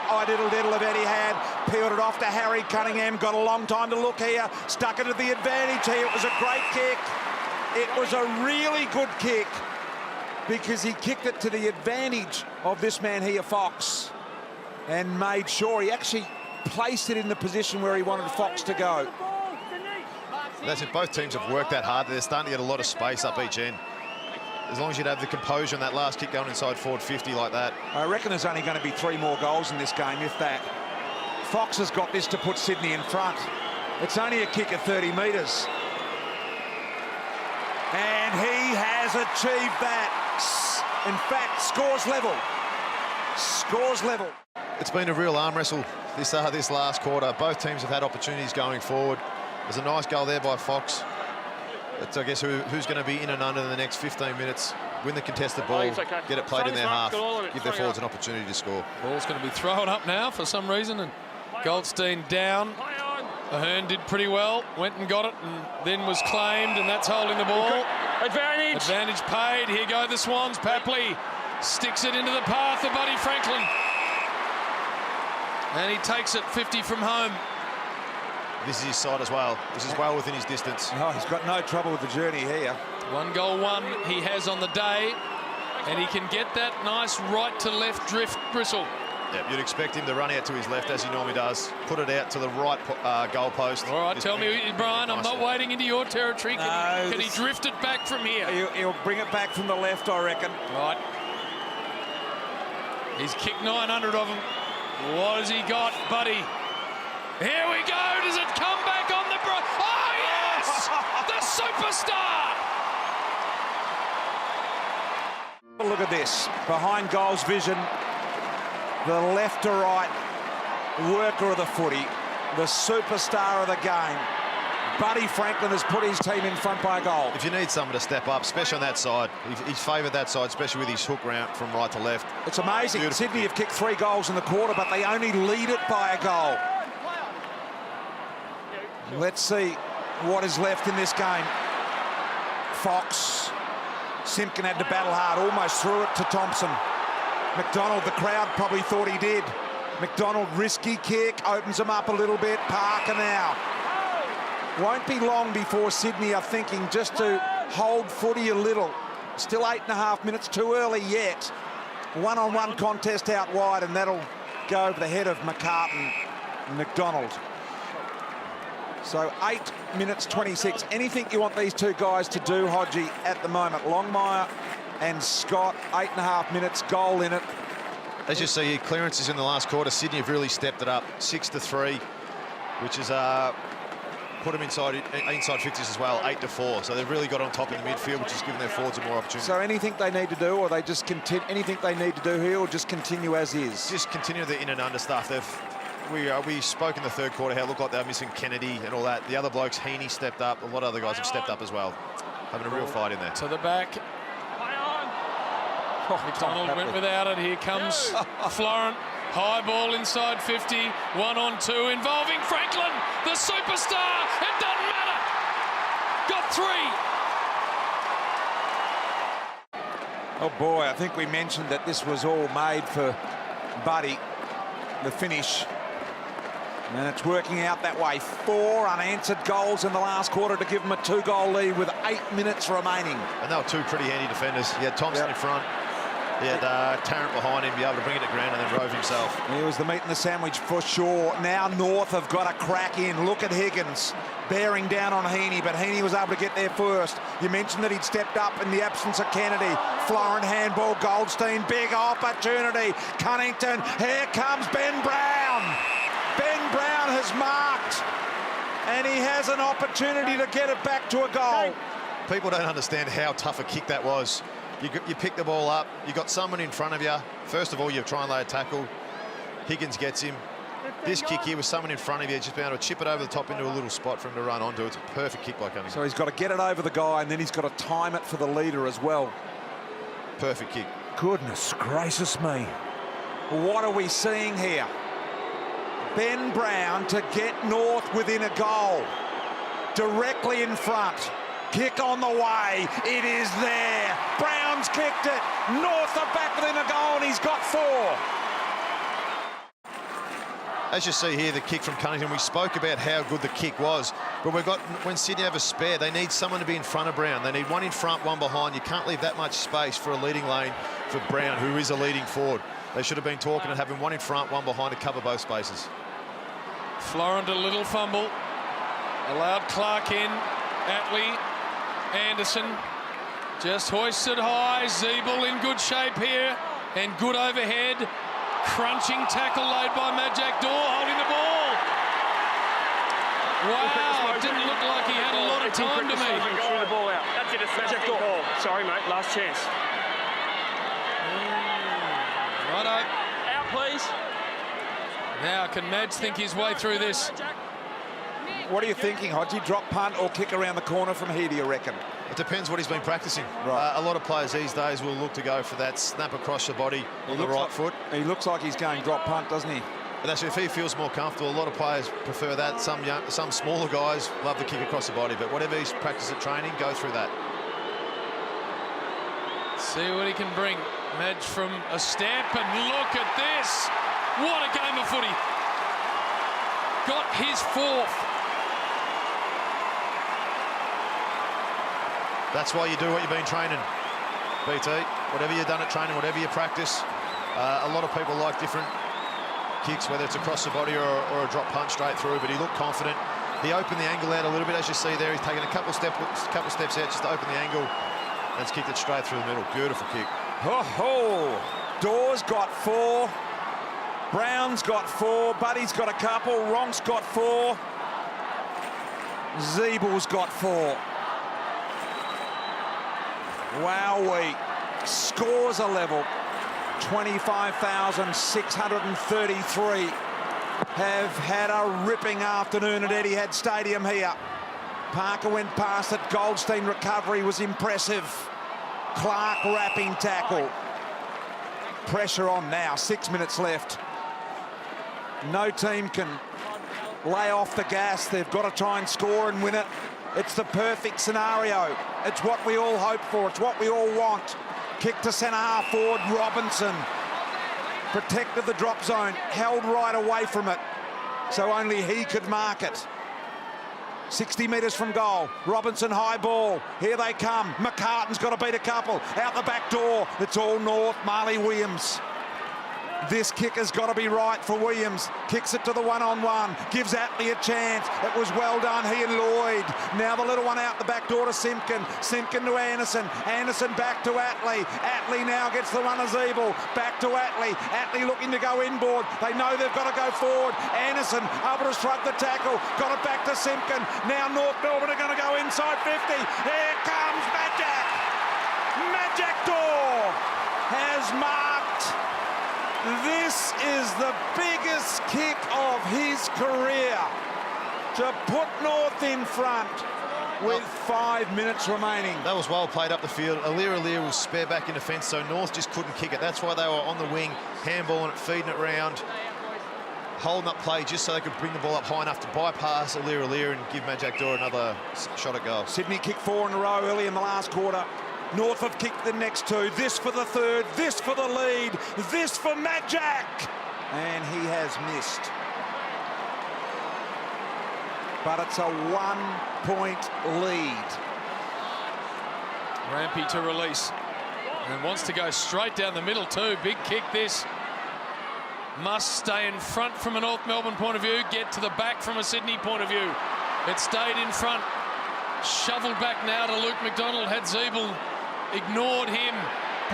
diddle of Eddie had, peeled it off to Harry Cunningham, got a long time to look here, stuck it to the advantage here. It was a great kick. It was a really good kick because he kicked it to the advantage of this man here, Fox, and made sure he actually placed it in the position where he wanted Fox to go. That's it. Both teams have worked that hard. They're starting to get a lot of space up each end. As long as you'd have the composure on that last kick going inside forward 50 like that. I reckon there's only going to be 3 more goals in this game, if that. Fox has got this to put Sydney in front. It's only a kick at 30 metres. And he has achieved that. In fact, scores level. Scores level. It's been a real arm wrestle this last quarter. Both teams have had opportunities going forward. There's a nice goal there by Fox. It's, I guess, who's going to be in and under in the next 15 minutes, win the contested ball, get it played in their half, give their forwards an opportunity to score. Ball's going to be thrown up now for some reason, and Goldstein down. Ahern did pretty well, went and got it, and then was claimed, and that's holding the ball. Advantage. Advantage paid. Here go the Swans. Papley sticks it into the path of Buddy Franklin. And he takes it 50 from home. This is his side as well. This is well within his distance. Oh, he's got no trouble with the journey here. 1 goal 1 he has on the day, and he can get that nice right to left drift bristle. Yeah, you'd expect him to run out to his left as he normally does, put it out to the right goal post. All right, tell me, Brian, I'm not wading into your territory. Can he drift it back from here? He'll bring it back from the left, I reckon. Right. He's kicked 900 of them. What has he got, Buddy? Here we go. Does it come back on the... Oh, yes! The superstar! Look at this. Behind goals vision, the left to right worker of the footy, the superstar of the game. Buddy Franklin has put his team in front by a goal. If you need someone to step up, especially on that side, he's favoured that side, especially with his hook round from right to left. It's amazing. Beautiful. Sydney have kicked 3 goals in the quarter, but they only lead it by a goal. Let's see what is left in this game. Fox. Simpkin had to battle hard, almost threw it to Thompson. McDonald, the crowd probably thought he did. McDonald, risky kick, opens him up a little bit. Parker now. Won't be long before Sydney are thinking just to hold footy a little. Still 8.5 minutes, too early yet. One-on-one contest out wide, and that'll go over the head of McCartan and McDonald. So 8 minutes 26. Anything you want these 2 guys to do, Hodgie, at the moment? Longmire and Scott, 8.5 minutes, goal in it. As you see, clearances in the last quarter, Sydney have really stepped it up, 6-3, which is put them inside 50s as well, 8-4. So they've really got on top in the midfield, which has given their forwards more opportunity. So anything they need to do, or they just continue? Anything they need to do here, or just continue as is? Just continue the in and under stuff. We spoke in the third quarter how it looked like they were missing Kennedy and all that. The other blokes, Heaney stepped up. A lot of other guys have stepped up as well, having a real fight in there. To the back. McDonald went without it. Here comes Florent. High ball inside 50. 1-on-2 involving Franklin, the superstar. It doesn't matter. Got 3. Oh boy, I think we mentioned that this was all made for Buddy, the finish. And it's working out that way. 4 unanswered goals in the last quarter to give them a 2-goal lead with 8 minutes remaining. And they were 2 pretty handy defenders. He had Thompson in front. He had Tarrant behind him, be able to bring it to ground and then rove himself. He was the meat and the sandwich for sure. Now North have got a crack in. Look at Higgins bearing down on Heaney, but Heaney was able to get there first. You mentioned that he'd stepped up in the absence of Kennedy. Florent handball, Goldstein, big opportunity. Cunnington, here comes Ben Brown. Ben Brown has marked, and he has an opportunity to get it back to a goal. People don't understand how tough a kick that was. You pick the ball up, you got someone in front of you. First of all, you try and lay a tackle. Higgins gets him. this kick here with someone in front of you, just being able to chip it over the top into a little spot for him to run onto. It's a perfect kick by Cunningham. So he's got to get it over the guy, and then he's got to time it for the leader as well. Perfect kick. Goodness gracious me. What are we seeing here? Ben Brown to get North within a goal. Directly in front. Kick on the way. It is there. Brown's kicked it. North are back within a goal, and he's got 4. As you see here, the kick from Cunningham, we spoke about how good the kick was, but we've got, when Sydney have a spare, they need someone to be in front of Brown. They need one in front, one behind. You can't leave that much space for a leading lane for Brown, who is a leading forward. They should have been talking and having one in front, one behind to cover both spaces. Florent a little fumble. Allowed Clark in. Attlee, Anderson just hoisted high. Zeeble in good shape here and good overhead. Crunching tackle laid by Majak Dor, holding the ball. Wow, it didn't look like he had a lot of time to me. Threw the ball out. That's it, it's Majak Dor. Sorry, mate, last chance. Righto. Out, please. Now, can Mads think his way through this? What are you thinking, Hodgie? Drop punt or kick around the corner from here, do you reckon? It depends what he's been practicing. Right. A lot of players these days will look to go for that snap across the body on the right foot. He looks like he's going drop punt, doesn't he? But that's if he feels more comfortable. A lot of players prefer that. Some smaller guys love the kick across the body, but whatever he's practiced at training, go through that. See what he can bring. Madge from a step, and look at this. What a game of footy. Got his 4th. That's why you do what you've been training, BT. Whatever you've done at training, whatever you practice. A lot of people like different kicks, whether it's across the body or a drop punch straight through, but he looked confident. He opened the angle out a little bit, as you see there. He's taken a couple steps out just to open the angle, and it's kicked it straight through the middle. Beautiful kick. Ho-ho! Dor's got 4. Brown's got 4. Buddy's got a couple. Ronk's got 4. Zeebel's got 4. Wowee. Scores are level. 25,633 have had a ripping afternoon at Etihad Stadium here. Parker went past it. Goldstein recovery was impressive. Clark wrapping tackle. Pressure on now. 6 minutes left. No team can lay off the gas. They've got to try and score and win it. It's the perfect scenario. It's what we all hope for. It's what we all want. Kick to centre half forward. Robinson protected the drop zone, held right away from it, so only he could mark it. 60 metres from goal. Robinson high ball. Here they come. McCartan's got to beat a couple. Out the back door. It's all North. Marley Williams. This kick has got to be right for Williams. Kicks it to the one-on-one. Gives Attlee a chance. It was well done, he and Lloyd. Now the little one out the back door to Simpkin. Simpkin to Anderson. Anderson back to Attlee. Attlee now gets the runner Zeeble. Back to Attlee. Attlee looking to go inboard. They know they've got to go forward. Anderson able to shrug the tackle. Got it back to Simpkin. Now North Melbourne are going to go inside 50. Here comes Majak. Majak Dor has marked. This is the biggest kick of his career to put North in front with 5 minutes remaining. That was well played up the field. Aliir was spare back in defence, so North just couldn't kick it. That's why they were on the wing, handballing it, feeding it round, holding up play just so they could bring the ball up high enough to bypass Aliir and give Majak Dor another shot at goal. Sydney kicked 4 in a row early in the last quarter. North have kicked the next 2. This for the 3rd, this for the lead, this for Majak. And he has missed. But it's a 1-point lead. Rampy to release. And wants to go straight down the middle too. Big kick this. Must stay in front from a North Melbourne point of view. Get to the back from a Sydney point of view. It stayed in front. Shoveled back now to Luke McDonald. Had Zeeble. Ignored him.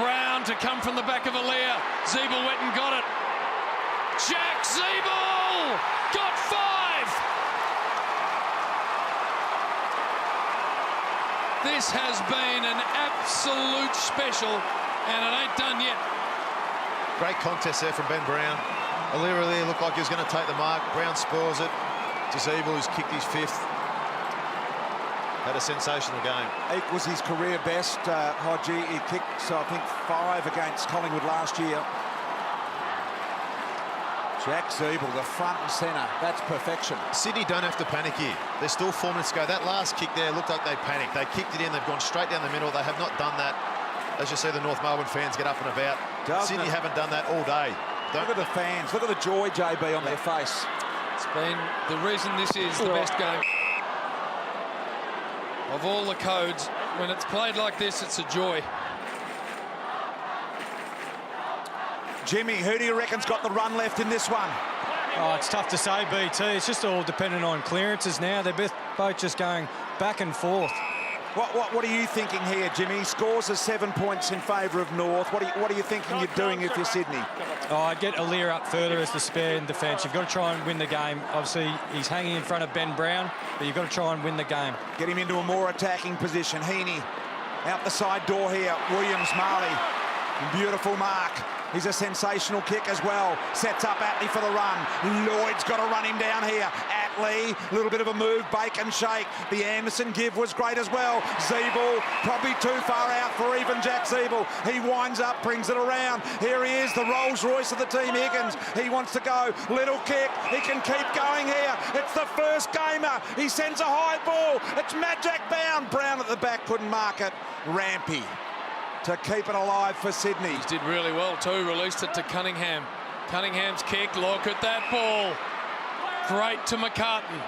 Brown to come from the back of Aliir. Zeeble went and got it. Jack Zeeble got 5. This has been an absolute special, and it ain't done yet. Great contest there from Ben Brown. O'Leary looked like he was going to take the mark. Brown spoils it. Disabled, who's kicked his 5th. Had a sensational game. Equals his career best, Hodgie. He kicked, I think, 5 against Collingwood last year. Jack Ziebell, the front and centre. That's perfection. Sydney don't have to panic here. There's still 4 minutes to go. That last kick there looked like they panicked. They kicked it in. They've gone straight down the middle. They have not done that. As you see, the North Melbourne fans get up and about. Sydney haven't done that all day. Look at the fans. Look at the joy, JB, on their face. It's been the reason this is the best game of all the codes. When it's played like this, it's a joy. Jimmy, who do you reckon's got the run left in this one? Oh, it's tough to say, BT. It's just all dependent on clearances now. They're both just going back and forth. What are you thinking here, Jimmy? Scores are 7 points in favour of North. What are you thinking you're doing if you're Sydney? Oh, I'd get Aaliyah up further as the spare in defence. You've got to try and win the game. Obviously, he's hanging in front of Ben Brown, but you've got to try and win the game. Get him into a more attacking position. Heaney out the side door here. Williams, Marley. Beautiful mark. He's a sensational kick as well. Sets up Atley for the run. Lloyd's got to run him down here. Atley, a little bit of a move, bake and shake. The Anderson give was great as well. Ziebell, probably too far out for even Jack Ziebell. He winds up, brings it around. Here he is, the Rolls Royce of the team, Higgins. He wants to go. Little kick. He can keep going here. It's the first gamer. He sends a high ball. It's Magic bound. Brown at the back couldn't mark it. Rampy to keep it alive for Sydney. He did really well too, released it to Cunningham. Cunningham's kick, look at that ball. Great to McCartan.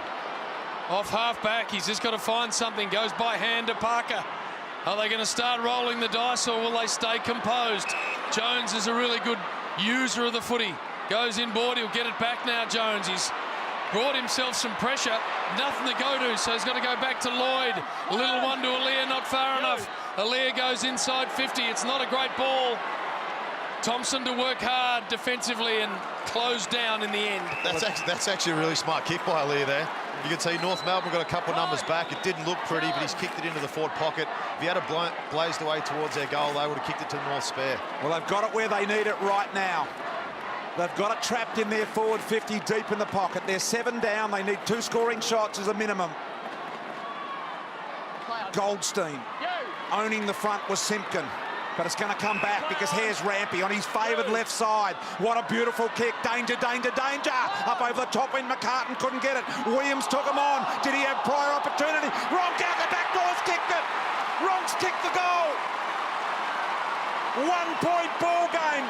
Off half-back, he's just got to find something. Goes by hand to Parker. Are they going to start rolling the dice or will they stay composed? Jones is a really good user of the footy. Goes inboard, he'll get it back now, Jones. He's brought himself some pressure, nothing to go to, so he's got to go back to Lloyd. A little one to Aaliyah, not far enough. Aaliyah goes inside 50. It's not a great ball. Thompson to work hard defensively and close down in the end. That's actually a really smart kick by Aaliyah there. You can see North Melbourne got a couple of numbers back. It didn't look pretty, but he's kicked it into the forward pocket. If he had blazed away towards their goal, they would have kicked it to the North spare. Well, they've got it where they need it right now. They've got it trapped in their forward 50 deep in the pocket. They're 7 down. They need 2 scoring shots as a minimum. Goldstein owning the front was Simpkin, but it's going to come back because here's Rampy on his favoured left side. What a beautiful kick. Danger, danger, danger. Up over the top end, McCartan couldn't get it. Williams took him on. Did he have prior opportunity? Ronk out the back door's kicked it. Ronk's kicked the goal. 1 point ball game.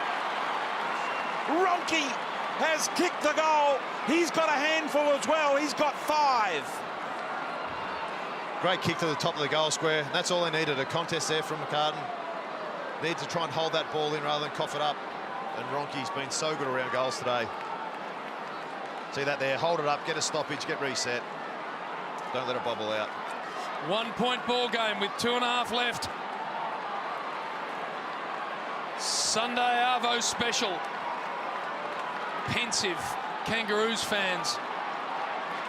Ronke has kicked the goal. He's got a handful as well. He's got 5. Great kick to the top of the goal square. That's all they needed, a contest there from McCartan. Need to try and hold that ball in rather than cough it up. And Ronke's been so good around goals today. See that there, hold it up, get a stoppage, get reset. Don't let it bubble out. 1 point ball game with 2.5 left. Sunday Arvo special. Pensive Kangaroos fans.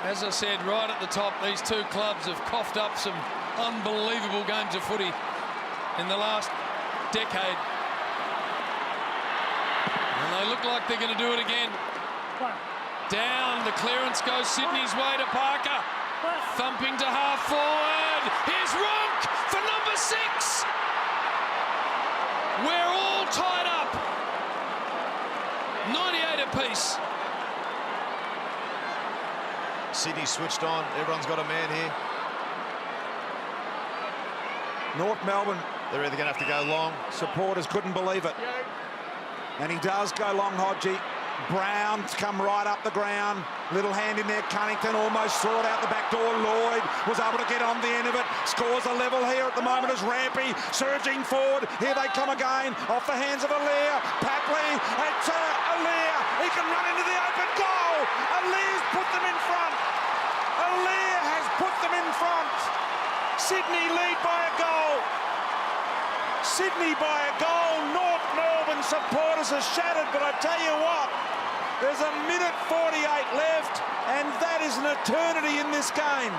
As I said right at the top, these 2 clubs have coughed up some unbelievable games of footy in the last decade. And they look like they're going to do it again. Down, the clearance goes Sydney's way to Parker. Thumping to half forward. Here's Ronk for number 6. We're all tied up. 98 apiece. Sydney switched on. Everyone's got a man here. North Melbourne. They're either going to have to go long. Supporters couldn't believe it. And he does go long, Hodgie. Brown's come right up the ground. Little hand in there. Cunnington almost saw it out the back door. Lloyd was able to get on the end of it. Scores a level here at the moment as Rampy surging forward. Here they come again. Off the hands of Aaliyah. Papley. It's Aaliyah. He can run into the open goal. Aaliyah's put them in front. Aaliyah has put them in front. Sydney lead by a goal. Sydney by a goal. North Melbourne supporters are shattered, but I tell you what, there's a minute 48 left, and that is an eternity in this game.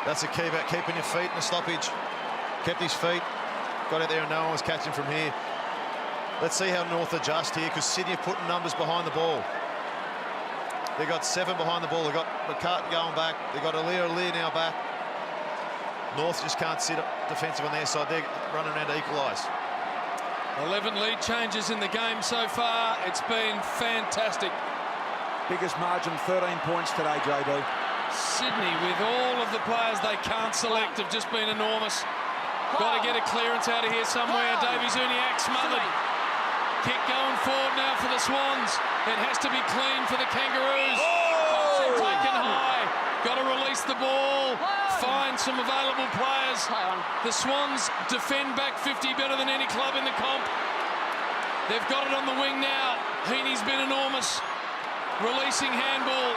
That's the key about keeping your feet in the stoppage. Kept his feet, got out there and no one was catching from here. Let's see how North adjust here, because Sydney are putting numbers behind the ball. They've got 7 behind the ball. They've got McCartan going back. They've got Alir now back. North just can't sit defensive on their side. They're running around to equalise. 11 lead changes in the game so far. It's been fantastic. Biggest margin, 13 points today, JB. Sydney, with all of the players they can't select, have just been enormous. Got to get a clearance out of here somewhere. Davies Uniacke smothered. Kick going forward now for the Swans. It has to be clean for the Kangaroos. Thompson taken high. Got to release the ball. Find some available players. The Swans defend back 50 better than any club in the comp. They've got it on the wing now. Heaney's been enormous. Releasing handball.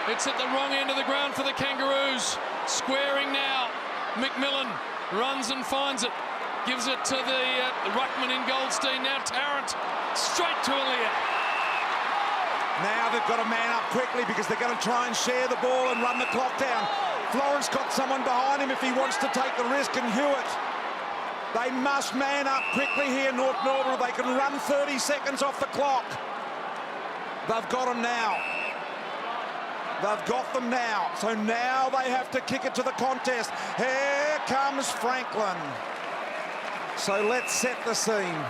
It's at the wrong end of the ground for the Kangaroos. Squaring now. McMillan runs and finds it. Gives it to the ruckman in Goldstein. Now Tarrant. Straight to Alir. Now they've got to man up quickly because they're going to try and share the ball and run the clock down. Florence got someone behind him if he wants to take the risk, and Hewitt. They must man up quickly here, North Melbourne. They can run 30 seconds off the clock. They've got them now. They've got them now. So now they have to kick it to the contest. Here comes Franklin. So let's set the scene.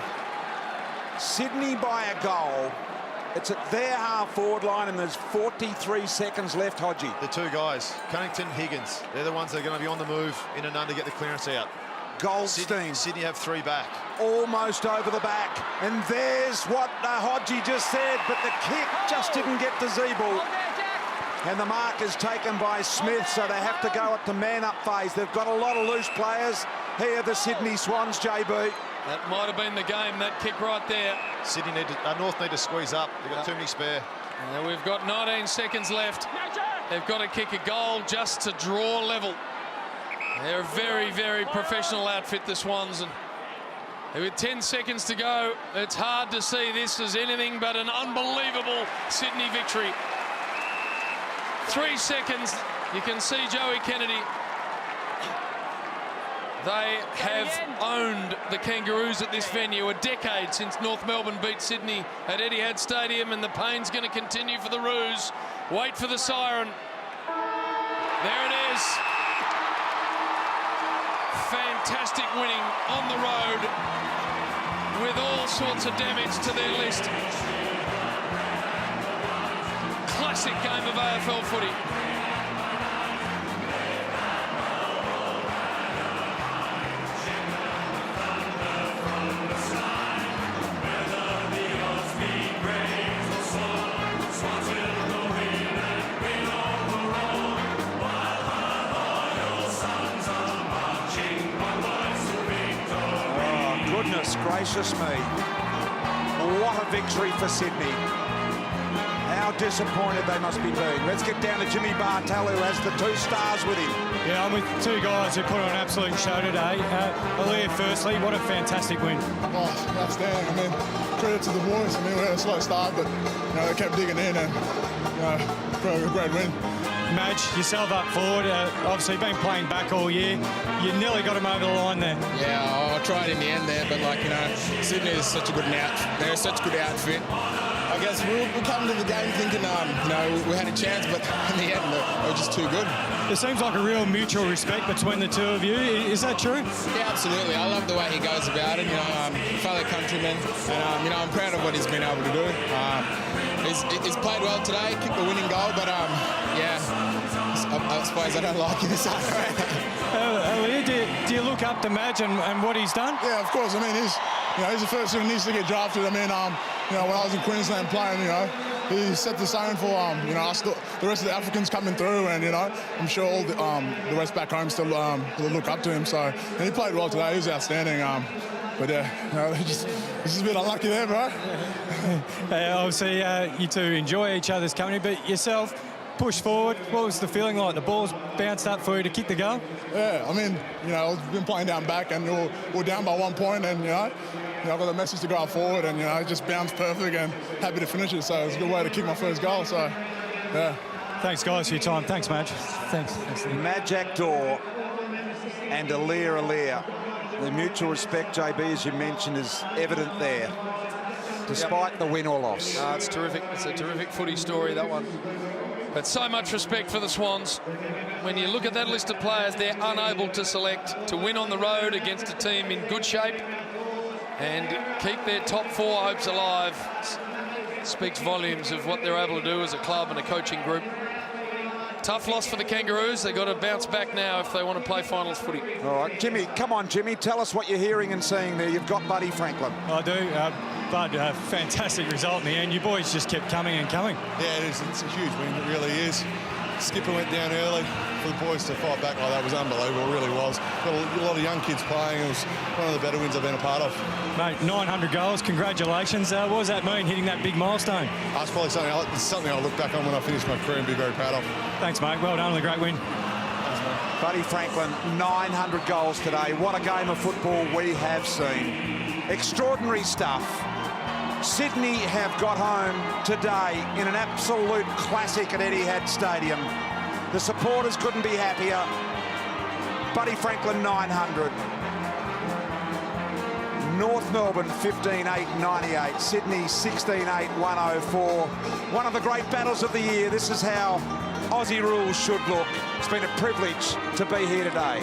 Sydney by a goal. It's at their half-forward line, and there's 43 seconds left, Hodgie. The 2 guys, Cunnington, Higgins, they're the ones that are going to be on the move in and under to get the clearance out. Goldstein. Sydney have 3 back. Almost over the back. And there's what Hodgie just said, but the kick just didn't get to Zeeble. And the mark is taken by Smith, so they have to go at the man-up phase. They've got a lot of loose players. Here, the Sydney Swans, JB. That might have been the game, that kick right there. Sydney North need to squeeze up. They've got too many spare. Now we've got 19 seconds left. They've got to kick a goal just to draw level. They're a very, very professional outfit, the Swans. And with 10 seconds to go, it's hard to see this as anything but an unbelievable Sydney victory. 3 seconds, you can see Joey Kennedy. They have owned the Kangaroos at this venue. A decade since North Melbourne beat Sydney at Etihad Stadium, and the pain's going to continue for the Roos. Wait for the siren. There it is. Fantastic winning on the road with all sorts of damage to their list. Classic game of AFL footy. Goodness gracious me. What a victory for Sydney. How disappointed they must be being. Let's get down to Jimmy Bartel, who has the 2 stars with him. Yeah, I'm with 2 guys who put on an absolute show today. Alir, firstly, what a fantastic win. Oh, outstanding. I mean, credit to the boys. I mean, we had a slow start, but they kept digging in, and a great win. Madge, yourself up forward, obviously been playing back all year. You nearly got him over the line there. Yeah, I tried in the end there, but Sydney is such a good they're such a good outfit. I guess we come to the game thinking, we had a chance, but in the end, they were just too good. It seems like a real mutual respect between the 2 of you. Is that true? Yeah, absolutely. I love the way he goes about it. Fellow countryman, and I'm proud of what he's been able to do. He's played well today, kicked the winning goal, but I suppose I don't like him this afternoon. Alir, do you look up to Madge and what he's done? Yeah, of course. I mean, he's the first who needs to get drafted. I mean, when I was in Queensland playing, he set the tone for us, the rest of the Africans coming through, and I'm sure all the rest back home still look up to him. So, and he played well today. He was outstanding. But yeah, just a bit unlucky there, bro. Obviously, you 2 enjoy each other's company, but yourself, push forward. What was the feeling like? The ball's bounced up for you to kick the goal? Yeah, I mean, I've been playing down back, and we're down by 1 point, and I got the message to go up forward, and it just bounced perfect, and happy to finish it. So it's a good way to kick my first goal. So yeah. Thanks, guys, for your time. Thanks, Madge. Thanks. Madge Actor and Alir. The mutual respect, JB, as you mentioned, is evident there, despite the win or loss. It's terrific. It's a terrific footy story, that one. But so much respect for the Swans. When you look at that list of players, they're unable to select to win on the road against a team in good shape and keep their top 4 hopes alive. Speaks volumes of what they're able to do as a club and a coaching group. Tough loss for the Kangaroos. They've got to bounce back now if they want to play finals footy. All right, Jimmy, come on, Jimmy. Tell us what you're hearing and seeing there. You've got Buddy Franklin. I do. Bud, fantastic result in the end. You boys just kept coming and coming. Yeah, it is. It's a huge win. It really is. Skipper went down early. For the boys to fight back like that was unbelievable. It really was. Got a lot of young kids playing. It was one of the better wins I've been a part of. Mate, 900 goals. Congratulations. What does that mean, hitting that big milestone? That's probably something I'll look back on when I finish my career and be very proud of. Thanks, mate. Well done on the great win. Buddy Franklin, 900 goals today. What a game of football we have seen. Extraordinary stuff. Sydney have got home today in an absolute classic at Etihad Stadium. The supporters couldn't be happier. Buddy Franklin, 900. North Melbourne, 15-8-98. Sydney, 16-8-104. One of the great battles of the year. This is how Aussie rules should look. It's been a privilege to be here today.